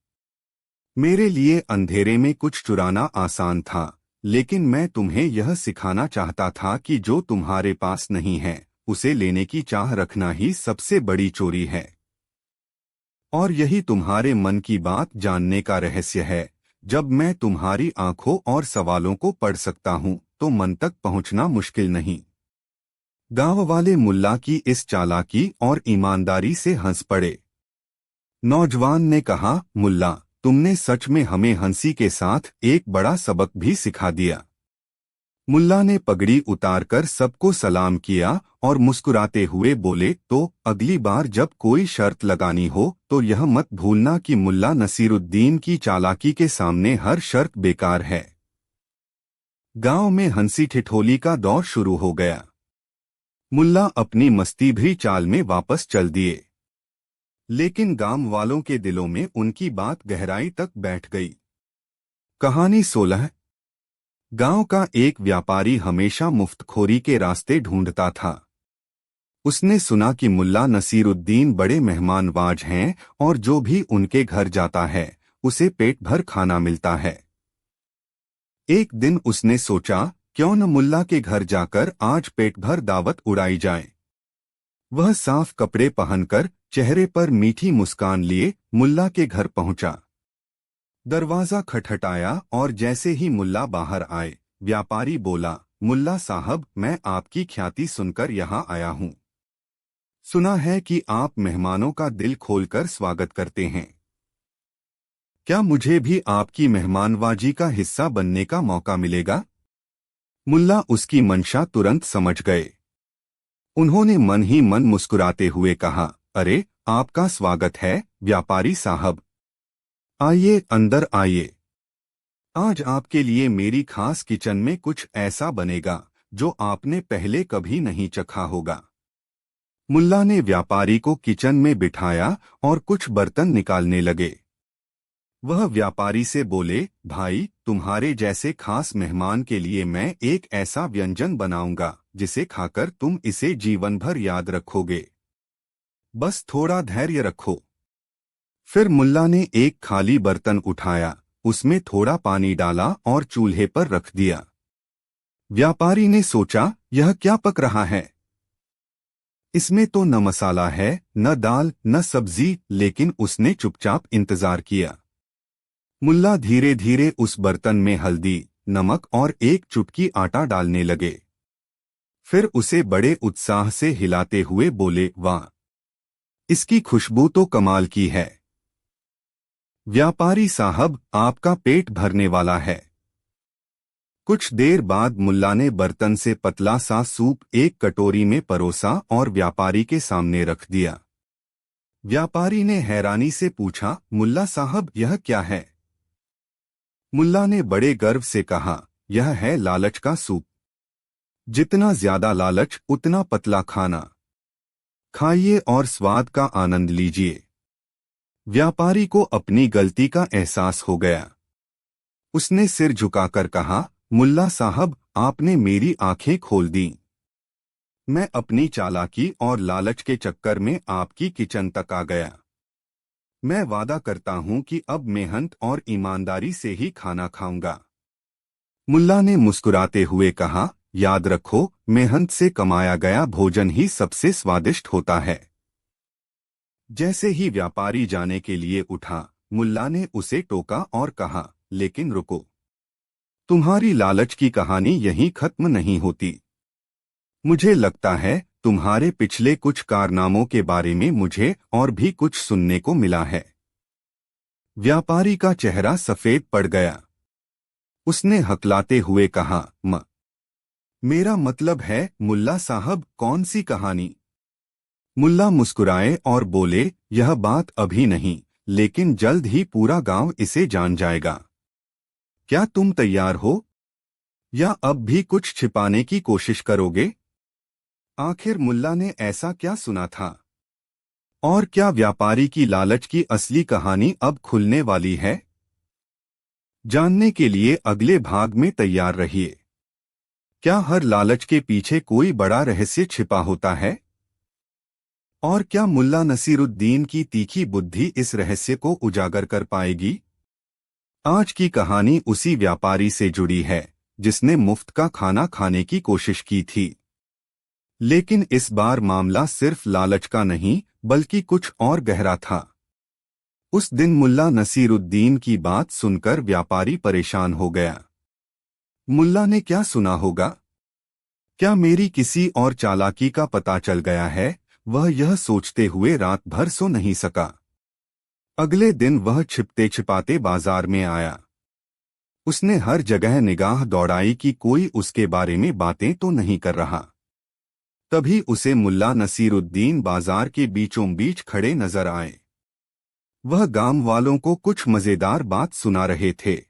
मेरे लिए अंधेरे में कुछ चुराना आसान था, लेकिन मैं तुम्हें यह सिखाना चाहता था कि जो तुम्हारे पास नहीं है, उसे लेने की चाह रखना ही सबसे बड़ी चोरी है। और यही तुम्हारे मन की बात जानने का रहस्य है। जब मैं तुम्हारी आंखों और सवालों को पढ़ सकता हूँ, तो मन तक पहुँचना मुश्किल नहीं। गांव वाले मुल्ला की इस चालाकी और ईमानदारी से हंस पड़े। नौजवान ने कहा, मुल्ला, तुमने सच में हमें हंसी के साथ एक बड़ा सबक भी सिखा दिया। मुल्ला ने पगड़ी उतारकर सबको सलाम किया और मुस्कुराते हुए बोले, तो अगली बार जब कोई शर्त लगानी हो तो यह मत भूलना कि मुल्ला नसीरुद्दीन की चालाकी के सामने हर शर्त बेकार है। गांव में हंसी ठिठोली का दौर शुरू हो गया। मुल्ला अपनी मस्ती भरी चाल में वापस चल दिए, लेकिन गांव वालों के दिलों में उनकी बात गहराई तक बैठ गई। कहानी 16। गांव का एक व्यापारी हमेशा मुफ्तखोरी के रास्ते ढूंढता था। उसने सुना कि मुल्ला नसीरुद्दीन बड़े मेहमानवाज हैं और जो भी उनके घर जाता है उसे पेट भर खाना मिलता है। एक दिन उसने सोचा, क्यों न मुल्ला के घर जाकर आज पेट भर दावत उड़ाई जाए। वह साफ कपड़े पहनकर चेहरे पर मीठी मुस्कान लिए मुल्ला के घर पहुंचा। दरवाजा खटखटाया और जैसे ही मुल्ला बाहर आए, व्यापारी बोला, मुल्ला साहब, मैं आपकी ख्याति सुनकर यहाँ आया हूँ। सुना है कि आप मेहमानों का दिल खोलकर स्वागत करते हैं। क्या मुझे भी आपकी मेहमानवाजी का हिस्सा बनने का मौका मिलेगा? मुल्ला उसकी मंशा तुरंत समझ गए। उन्होंने मन ही मन मुस्कुराते हुए कहा, अरे, आपका स्वागत है व्यापारी साहब। आइए, अंदर आइए। आज आपके लिए मेरी खास किचन में कुछ ऐसा बनेगा जो आपने पहले कभी नहीं चखा होगा। मुल्ला ने व्यापारी को किचन में बिठाया और कुछ बर्तन निकालने लगे। वह व्यापारी से बोले, भाई, तुम्हारे जैसे खास मेहमान के लिए मैं एक ऐसा व्यंजन बनाऊंगा जिसे खाकर तुम इसे जीवन भर याद रखोगे। बस थोड़ा धैर्य रखो। फिर मुल्ला ने एक खाली बर्तन उठाया, उसमें थोड़ा पानी डाला और चूल्हे पर रख दिया। व्यापारी ने सोचा, यह क्या पक रहा है? इसमें तो न मसाला है, न दाल, न सब्जी, लेकिन उसने चुपचाप इंतजार किया। मुल्ला धीरे धीरे उस बर्तन में हल्दी, नमक और एक चुटकी आटा डालने लगे। फिर उसे बड़े उत्साह से हिलाते हुए बोले, वाह, इसकी खुशबू तो कमाल की है। व्यापारी साहब, आपका पेट भरने वाला है। कुछ देर बाद मुल्ला ने बर्तन से पतला सा सूप एक कटोरी में परोसा और व्यापारी के सामने रख दिया। व्यापारी ने हैरानी से पूछा, मुल्ला साहब, यह क्या है? मुल्ला ने बड़े गर्व से कहा, यह है लालच का सूप। जितना ज्यादा लालच उतना पतला खाना। खाइए और स्वाद का आनंद लीजिए। व्यापारी को अपनी गलती का एहसास हो गया। उसने सिर झुकाकर कहा, मुल्ला साहब, आपने मेरी आंखें खोल दी। मैं अपनी चालाकी और लालच के चक्कर में आपकी किचन तक आ गया। मैं वादा करता हूं कि अब मेहनत और ईमानदारी से ही खाना खाऊंगा। मुल्ला ने मुस्कुराते हुए कहा, याद रखो, मेहनत से कमाया गया भोजन ही सबसे स्वादिष्ट होता है। जैसे ही व्यापारी जाने के लिए उठा, मुल्ला ने उसे टोका और कहा, लेकिन रुको, तुम्हारी लालच की कहानी यहीं खत्म नहीं होती। मुझे लगता है तुम्हारे पिछले कुछ कारनामों के बारे में मुझे और भी कुछ सुनने को मिला है। व्यापारी का चेहरा सफेद पड़ गया। उसने हकलाते हुए कहा, मेरा मतलब है मुल्ला साहब, कौन सी कहानी? मुल्ला मुस्कुराए और बोले, यह बात अभी नहीं, लेकिन जल्द ही पूरा गांव इसे जान जाएगा। क्या तुम तैयार हो, या अब भी कुछ छिपाने की कोशिश करोगे? आखिर मुल्ला ने ऐसा क्या सुना था? और क्या व्यापारी की लालच की असली कहानी अब खुलने वाली है? जानने के लिए अगले भाग में तैयार रहिए। क्या हर लालच के पीछे कोई बड़ा रहस्य छिपा होता है? और क्या मुल्ला नसीरुद्दीन की तीखी बुद्धि इस रहस्य को उजागर कर पाएगी? आज की कहानी उसी व्यापारी से जुड़ी है जिसने मुफ्त का खाना खाने की कोशिश की थी। लेकिन इस बार मामला सिर्फ लालच का नहीं बल्कि कुछ और गहरा था। उस दिन मुल्ला नसीरुद्दीन की बात सुनकर व्यापारी परेशान हो गया। मुल्ला ने क्या सुना होगा? क्या मेरी किसी और चालाकी का पता चल गया है? वह यह सोचते हुए रात भर सो नहीं सका। अगले दिन वह छिपते छिपाते बाजार में आया। उसने हर जगह निगाह दौड़ाई कि कोई उसके बारे में बातें तो नहीं कर रहा। तभी उसे मुल्ला नसीरुद्दीन बाजार के बीचों बीच खड़े नजर आए। वह गांव वालों को कुछ मजेदार बात सुना रहे थे।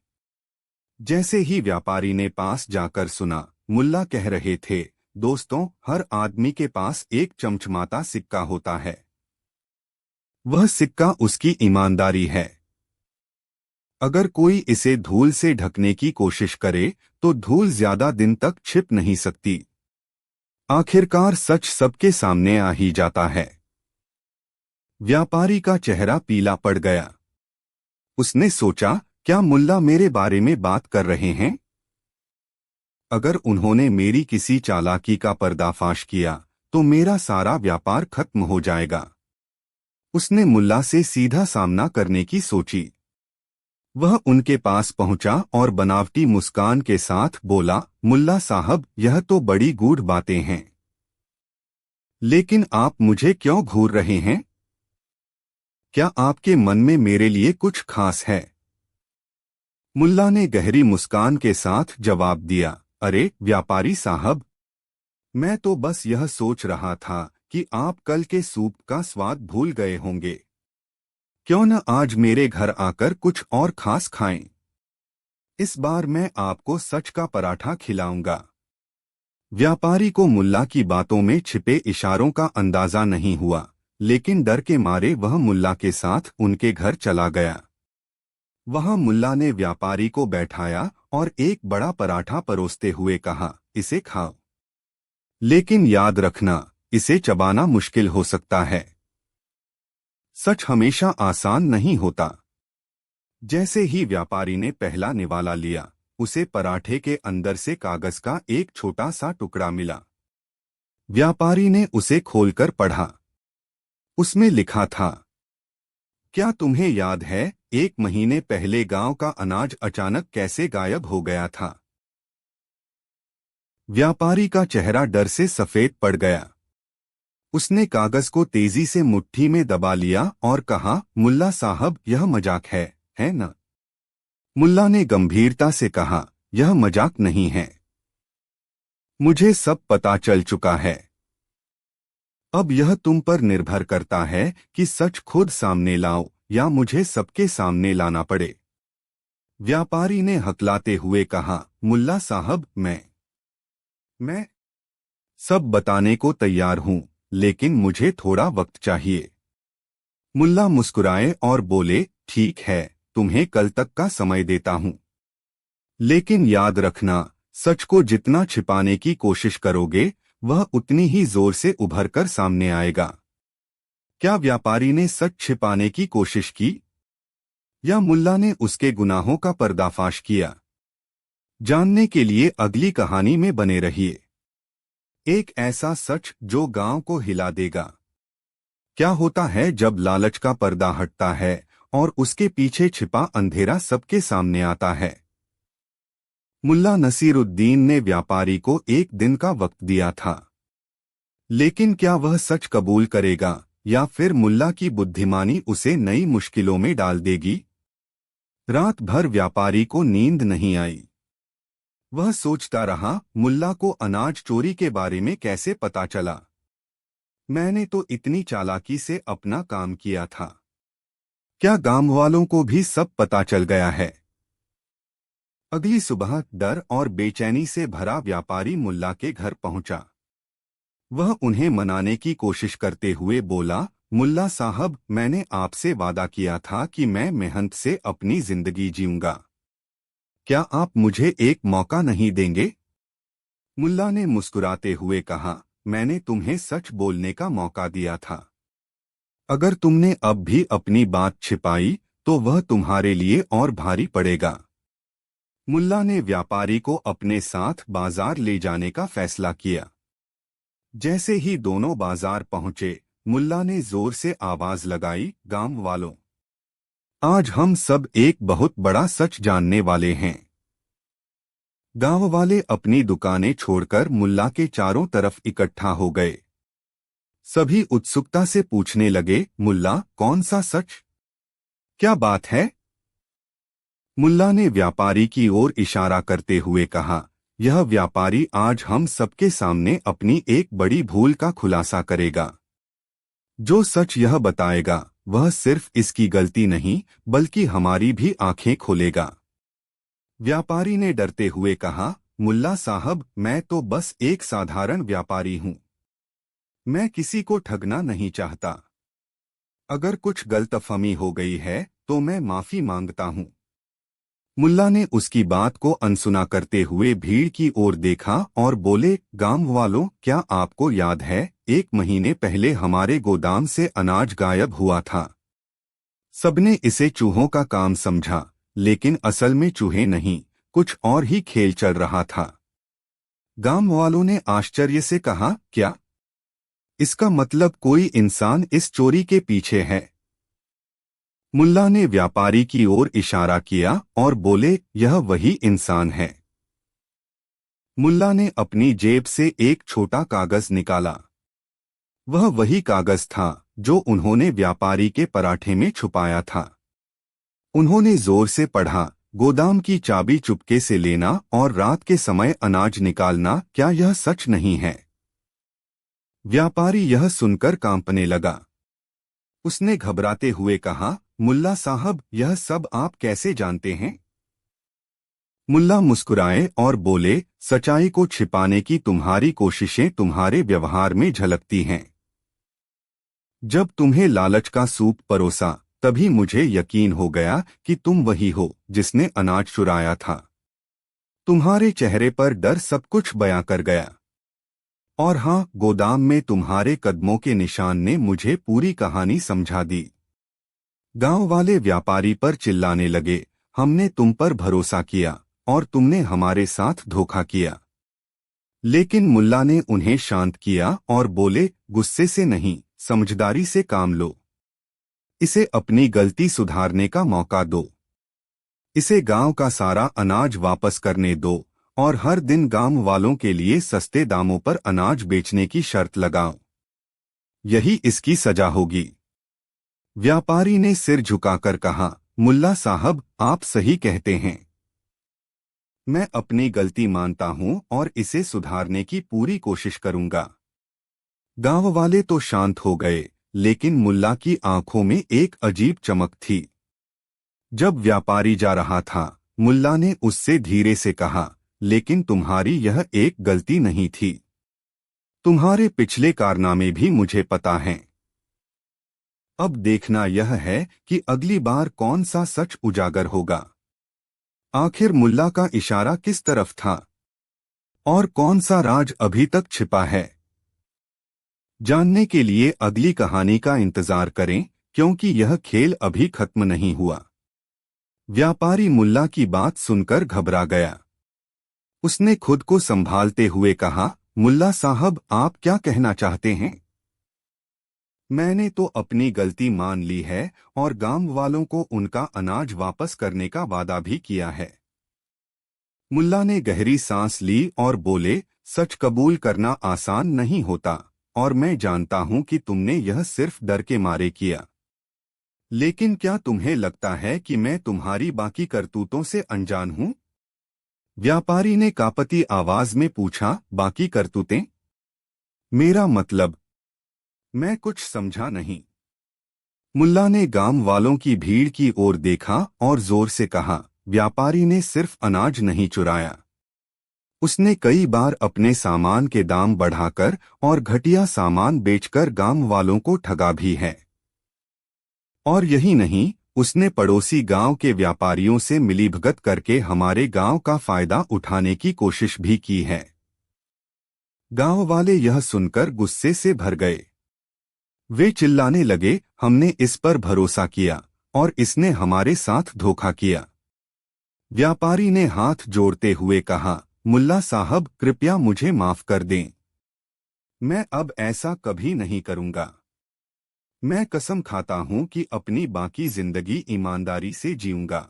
जैसे ही व्यापारी ने पास जाकर सुना, मुल्ला कह रहे थे, दोस्तों, हर आदमी के पास एक चमचमाता सिक्का होता है। वह सिक्का उसकी ईमानदारी है। अगर कोई इसे धूल से ढकने की कोशिश करे तो धूल ज्यादा दिन तक छिप नहीं सकती। आखिरकार सच सबके सामने आ ही जाता है। व्यापारी का चेहरा पीला पड़ गया। उसने सोचा, क्या मुल्ला मेरे बारे में बात कर रहे हैं? अगर उन्होंने मेरी किसी चालाकी का पर्दाफाश किया तो मेरा सारा व्यापार खत्म हो जाएगा। उसने मुल्ला से सीधा सामना करने की सोची। वह उनके पास पहुंचा और बनावटी मुस्कान के साथ बोला, मुल्ला साहब, यह तो बड़ी गूढ़ बातें हैं। लेकिन आप मुझे क्यों घूर रहे हैं? क्या आपके मन में मेरे लिए कुछ खास है? मुल्ला ने गहरी मुस्कान के साथ जवाब दिया, अरे व्यापारी साहब, मैं तो बस यह सोच रहा था कि आप कल के सूप का स्वाद भूल गए होंगे। क्यों न आज मेरे घर आकर कुछ और खास खाएं। इस बार मैं आपको सच का पराठा खिलाऊंगा। व्यापारी को मुल्ला की बातों में छिपे इशारों का अंदाजा नहीं हुआ, लेकिन डर के मारे वह मुल्ला के साथ उनके घर चला गया। वहां मुल्ला ने व्यापारी को बैठाया और एक बड़ा पराठा परोसते हुए कहा, इसे खाओ। लेकिन याद रखना, इसे चबाना मुश्किल हो सकता है। सच हमेशा आसान नहीं होता। जैसे ही व्यापारी ने पहला निवाला लिया, उसे पराठे के अंदर से कागज का एक छोटा सा टुकड़ा मिला। व्यापारी ने उसे खोलकर पढ़ा। उसमें लिखा था, क्या तुम्हें याद है 1 महीने पहले गांव का अनाज अचानक कैसे गायब हो गया था? व्यापारी का चेहरा डर से सफेद पड़ गया। उसने कागज को तेजी से मुट्ठी में दबा लिया और कहा, मुल्ला साहब, यह मजाक है न? मुल्ला ने गंभीरता से कहा, यह मजाक नहीं है। मुझे सब पता चल चुका है। अब यह तुम पर निर्भर करता है कि सच खुद सामने लाओ या मुझे सबके सामने लाना पड़े। व्यापारी ने हकलाते हुए कहा, मुल्ला साहब, मैं सब बताने को तैयार हूं, लेकिन मुझे थोड़ा वक्त चाहिए। मुल्ला मुस्कुराए और बोले, ठीक है, तुम्हें कल तक का समय देता हूं। लेकिन याद रखना, सच को जितना छिपाने की कोशिश करोगे वह उतनी ही जोर से उभर कर सामने आएगा। क्या व्यापारी ने सच छिपाने की कोशिश की या मुल्ला ने उसके गुनाहों का पर्दाफाश किया? जानने के लिए अगली कहानी में बने रहिए। एक ऐसा सच जो गांव को हिला देगा। क्या होता है जब लालच का पर्दा हटता है और उसके पीछे छिपा अंधेरा सबके सामने आता है? मुल्ला नसीरुद्दीन ने व्यापारी को 1 दिन का वक्त दिया था। लेकिन क्या वह सच कबूल करेगा या फिर मुल्ला की बुद्धिमानी उसे नई मुश्किलों में डाल देगी? रात भर व्यापारी को नींद नहीं आई। वह सोचता रहा, मुल्ला को अनाज चोरी के बारे में कैसे पता चला? मैंने तो इतनी चालाकी से अपना काम किया था। क्या गांव वालों को भी सब पता चल गया है? अगली सुबह डर और बेचैनी से भरा व्यापारी मुल्ला के घर पहुंचा। वह उन्हें मनाने की कोशिश करते हुए बोला, मुल्ला साहब, मैंने आपसे वादा किया था कि मैं मेहनत से अपनी जिंदगी जीऊंगा। क्या आप मुझे एक मौका नहीं देंगे? मुल्ला ने मुस्कुराते हुए कहा, मैंने तुम्हें सच बोलने का मौका दिया था। अगर तुमने अब भी अपनी बात छिपाई तो वह तुम्हारे लिए और भारी पड़ेगा। मुल्ला ने व्यापारी को अपने साथ बाजार ले जाने का फैसला किया। जैसे ही दोनों बाजार पहुंचे, मुल्ला ने जोर से आवाज लगाई, गांव वालों, आज हम सब एक बहुत बड़ा सच जानने वाले हैं। गांव वाले अपनी दुकानें छोड़कर मुल्ला के चारों तरफ इकट्ठा हो गए। सभी उत्सुकता से पूछने लगे, मुल्ला, कौन सा सच? क्या बात है? मुल्ला ने व्यापारी की ओर इशारा करते हुए कहा, यह व्यापारी आज हम सबके सामने अपनी एक बड़ी भूल का खुलासा करेगा। जो सच यह बताएगा वह सिर्फ इसकी गलती नहीं बल्कि हमारी भी आंखें खोलेगा। व्यापारी ने डरते हुए कहा, मुल्ला साहब, मैं तो बस एक साधारण व्यापारी हूं। मैं किसी को ठगना नहीं चाहता। अगर कुछ गलतफहमी हो गई है तो मैं माफी मांगता हूं। मुल्ला ने उसकी बात को अनसुना करते हुए भीड़ की ओर देखा और बोले, गांव वालों, क्या आपको याद है, 1 महीने पहले हमारे गोदाम से अनाज गायब हुआ था। सबने इसे चूहों का काम समझा, लेकिन असल में चूहे नहीं, कुछ और ही खेल चल रहा था। गांव वालों ने आश्चर्य से कहा, क्या? इसका मतलब कोई इंसान इस चोरी के पीछे है? मुल्ला ने व्यापारी की ओर इशारा किया और बोले, यह वही इंसान है। मुल्ला ने अपनी जेब से एक छोटा कागज निकाला। वह वही कागज था जो उन्होंने व्यापारी के पराठे में छुपाया था। उन्होंने जोर से पढ़ा, गोदाम की चाबी चुपके से लेना और रात के समय अनाज निकालना, क्या यह सच नहीं है? व्यापारी यह सुनकर कांपने लगा। उसने घबराते हुए कहा, मुल्ला साहब, यह सब आप कैसे जानते हैं? मुल्ला मुस्कुराए और बोले, सच्चाई को छिपाने की तुम्हारी कोशिशें तुम्हारे व्यवहार में झलकती हैं। जब तुम्हें लालच का सूप परोसा, तभी मुझे यकीन हो गया कि तुम वही हो जिसने अनाज चुराया था। तुम्हारे चेहरे पर डर सब कुछ बयां कर गया। और हाँ, गोदाम में तुम्हारे कदमों के निशान ने मुझे पूरी कहानी समझा दी। गांव वाले व्यापारी पर चिल्लाने लगे, हमने तुम पर भरोसा किया और तुमने हमारे साथ धोखा किया। लेकिन मुल्ला ने उन्हें शांत किया और बोले, गुस्से से नहीं, समझदारी से काम लो। इसे अपनी गलती सुधारने का मौका दो। इसे गांव का सारा अनाज वापस करने दो और हर दिन गांव वालों के लिए सस्ते दामों पर अनाज बेचने की शर्त लगाओ। यही इसकी सजा होगी। व्यापारी ने सिर झुकाकर कहा, मुल्ला साहब, आप सही कहते हैं। मैं अपनी गलती मानता हूं और इसे सुधारने की पूरी कोशिश करूंगा। गांव वाले तो शांत हो गए, लेकिन मुल्ला की आंखों में एक अजीब चमक थी। जब व्यापारी जा रहा था, मुल्ला ने उससे धीरे से कहा, लेकिन तुम्हारी यह एक गलती नहीं थी। तुम्हारे पिछले कारनामे भी मुझे पता हैं। अब देखना यह है कि अगली बार कौन सा सच उजागर होगा। आखिर मुल्ला का इशारा किस तरफ था और कौन सा राज अभी तक छिपा है? जानने के लिए अगली कहानी का इंतजार करें, क्योंकि यह खेल अभी खत्म नहीं हुआ। व्यापारी मुल्ला की बात सुनकर घबरा गया। उसने खुद को संभालते हुए कहा, मुल्ला साहब, आप क्या कहना चाहते हैं? मैंने तो अपनी गलती मान ली है और गांव वालों को उनका अनाज वापस करने का वादा भी किया है। मुल्ला ने गहरी सांस ली और बोले, सच कबूल करना आसान नहीं होता और मैं जानता हूं कि तुमने यह सिर्फ डर के मारे किया। लेकिन क्या तुम्हें लगता है कि मैं तुम्हारी बाकी करतूतों से अनजान हूं? व्यापारी ने कांपती आवाज में पूछा, बाकी करतूतें? मेरा मतलब? मैं कुछ समझा नहीं। मुल्ला ने गांव वालों की भीड़ की ओर देखा और जोर से कहा, व्यापारी ने सिर्फ अनाज नहीं चुराया। उसने कई बार अपने सामान के दाम बढ़ाकर और घटिया सामान बेचकर गांव वालों को ठगा भी है। और यही नहीं, उसने पड़ोसी गांव के व्यापारियों से मिलीभगत करके हमारे गांव का फायदा उठाने की कोशिश भी की है। गांव वाले यह सुनकर गुस्से से भर गए। वे चिल्लाने लगे, हमने इस पर भरोसा किया और इसने हमारे साथ धोखा किया। व्यापारी ने हाथ जोड़ते हुए कहा, मुल्ला साहब कृपया मुझे माफ कर दें। मैं अब ऐसा कभी नहीं करूंगा। मैं कसम खाता हूं कि अपनी बाकी जिंदगी ईमानदारी से जीऊंगा।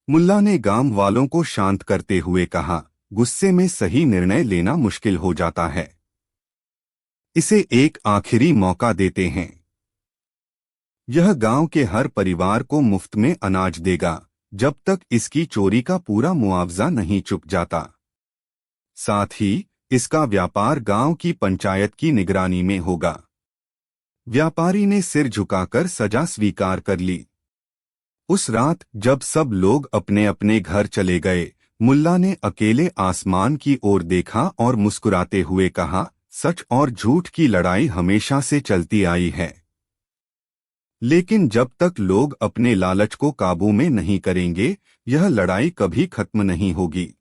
मुल्ला ने गांव वालों को शांत करते हुए कहा, गुस्से में सही निर्णय लेना मुश्किल हो जाता है। इसे एक आखिरी मौका देते हैं। यह गांव के हर परिवार को मुफ्त में अनाज देगा जब तक इसकी चोरी का पूरा मुआवजा नहीं चुक जाता। साथ ही इसका व्यापार गांव की पंचायत की निगरानी में होगा। व्यापारी ने सिर झुकाकर सजा स्वीकार कर ली। उस रात जब सब लोग अपने अपने घर चले गए, मुल्ला ने अकेले आसमान की ओर देखा और मुस्कुराते हुए कहा, सच और झूठ की लड़ाई हमेशा से चलती आई है, लेकिन जब तक लोग अपने लालच को काबू में नहीं करेंगे, यह लड़ाई कभी खत्म नहीं होगी।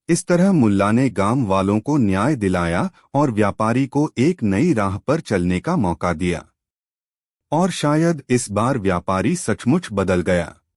इस तरह मुल्ला ने गांव वालों को न्याय दिलाया और व्यापारी को एक नई राह पर चलने का मौका दिया। और शायद इस बार व्यापारी सचमुच बदल गया।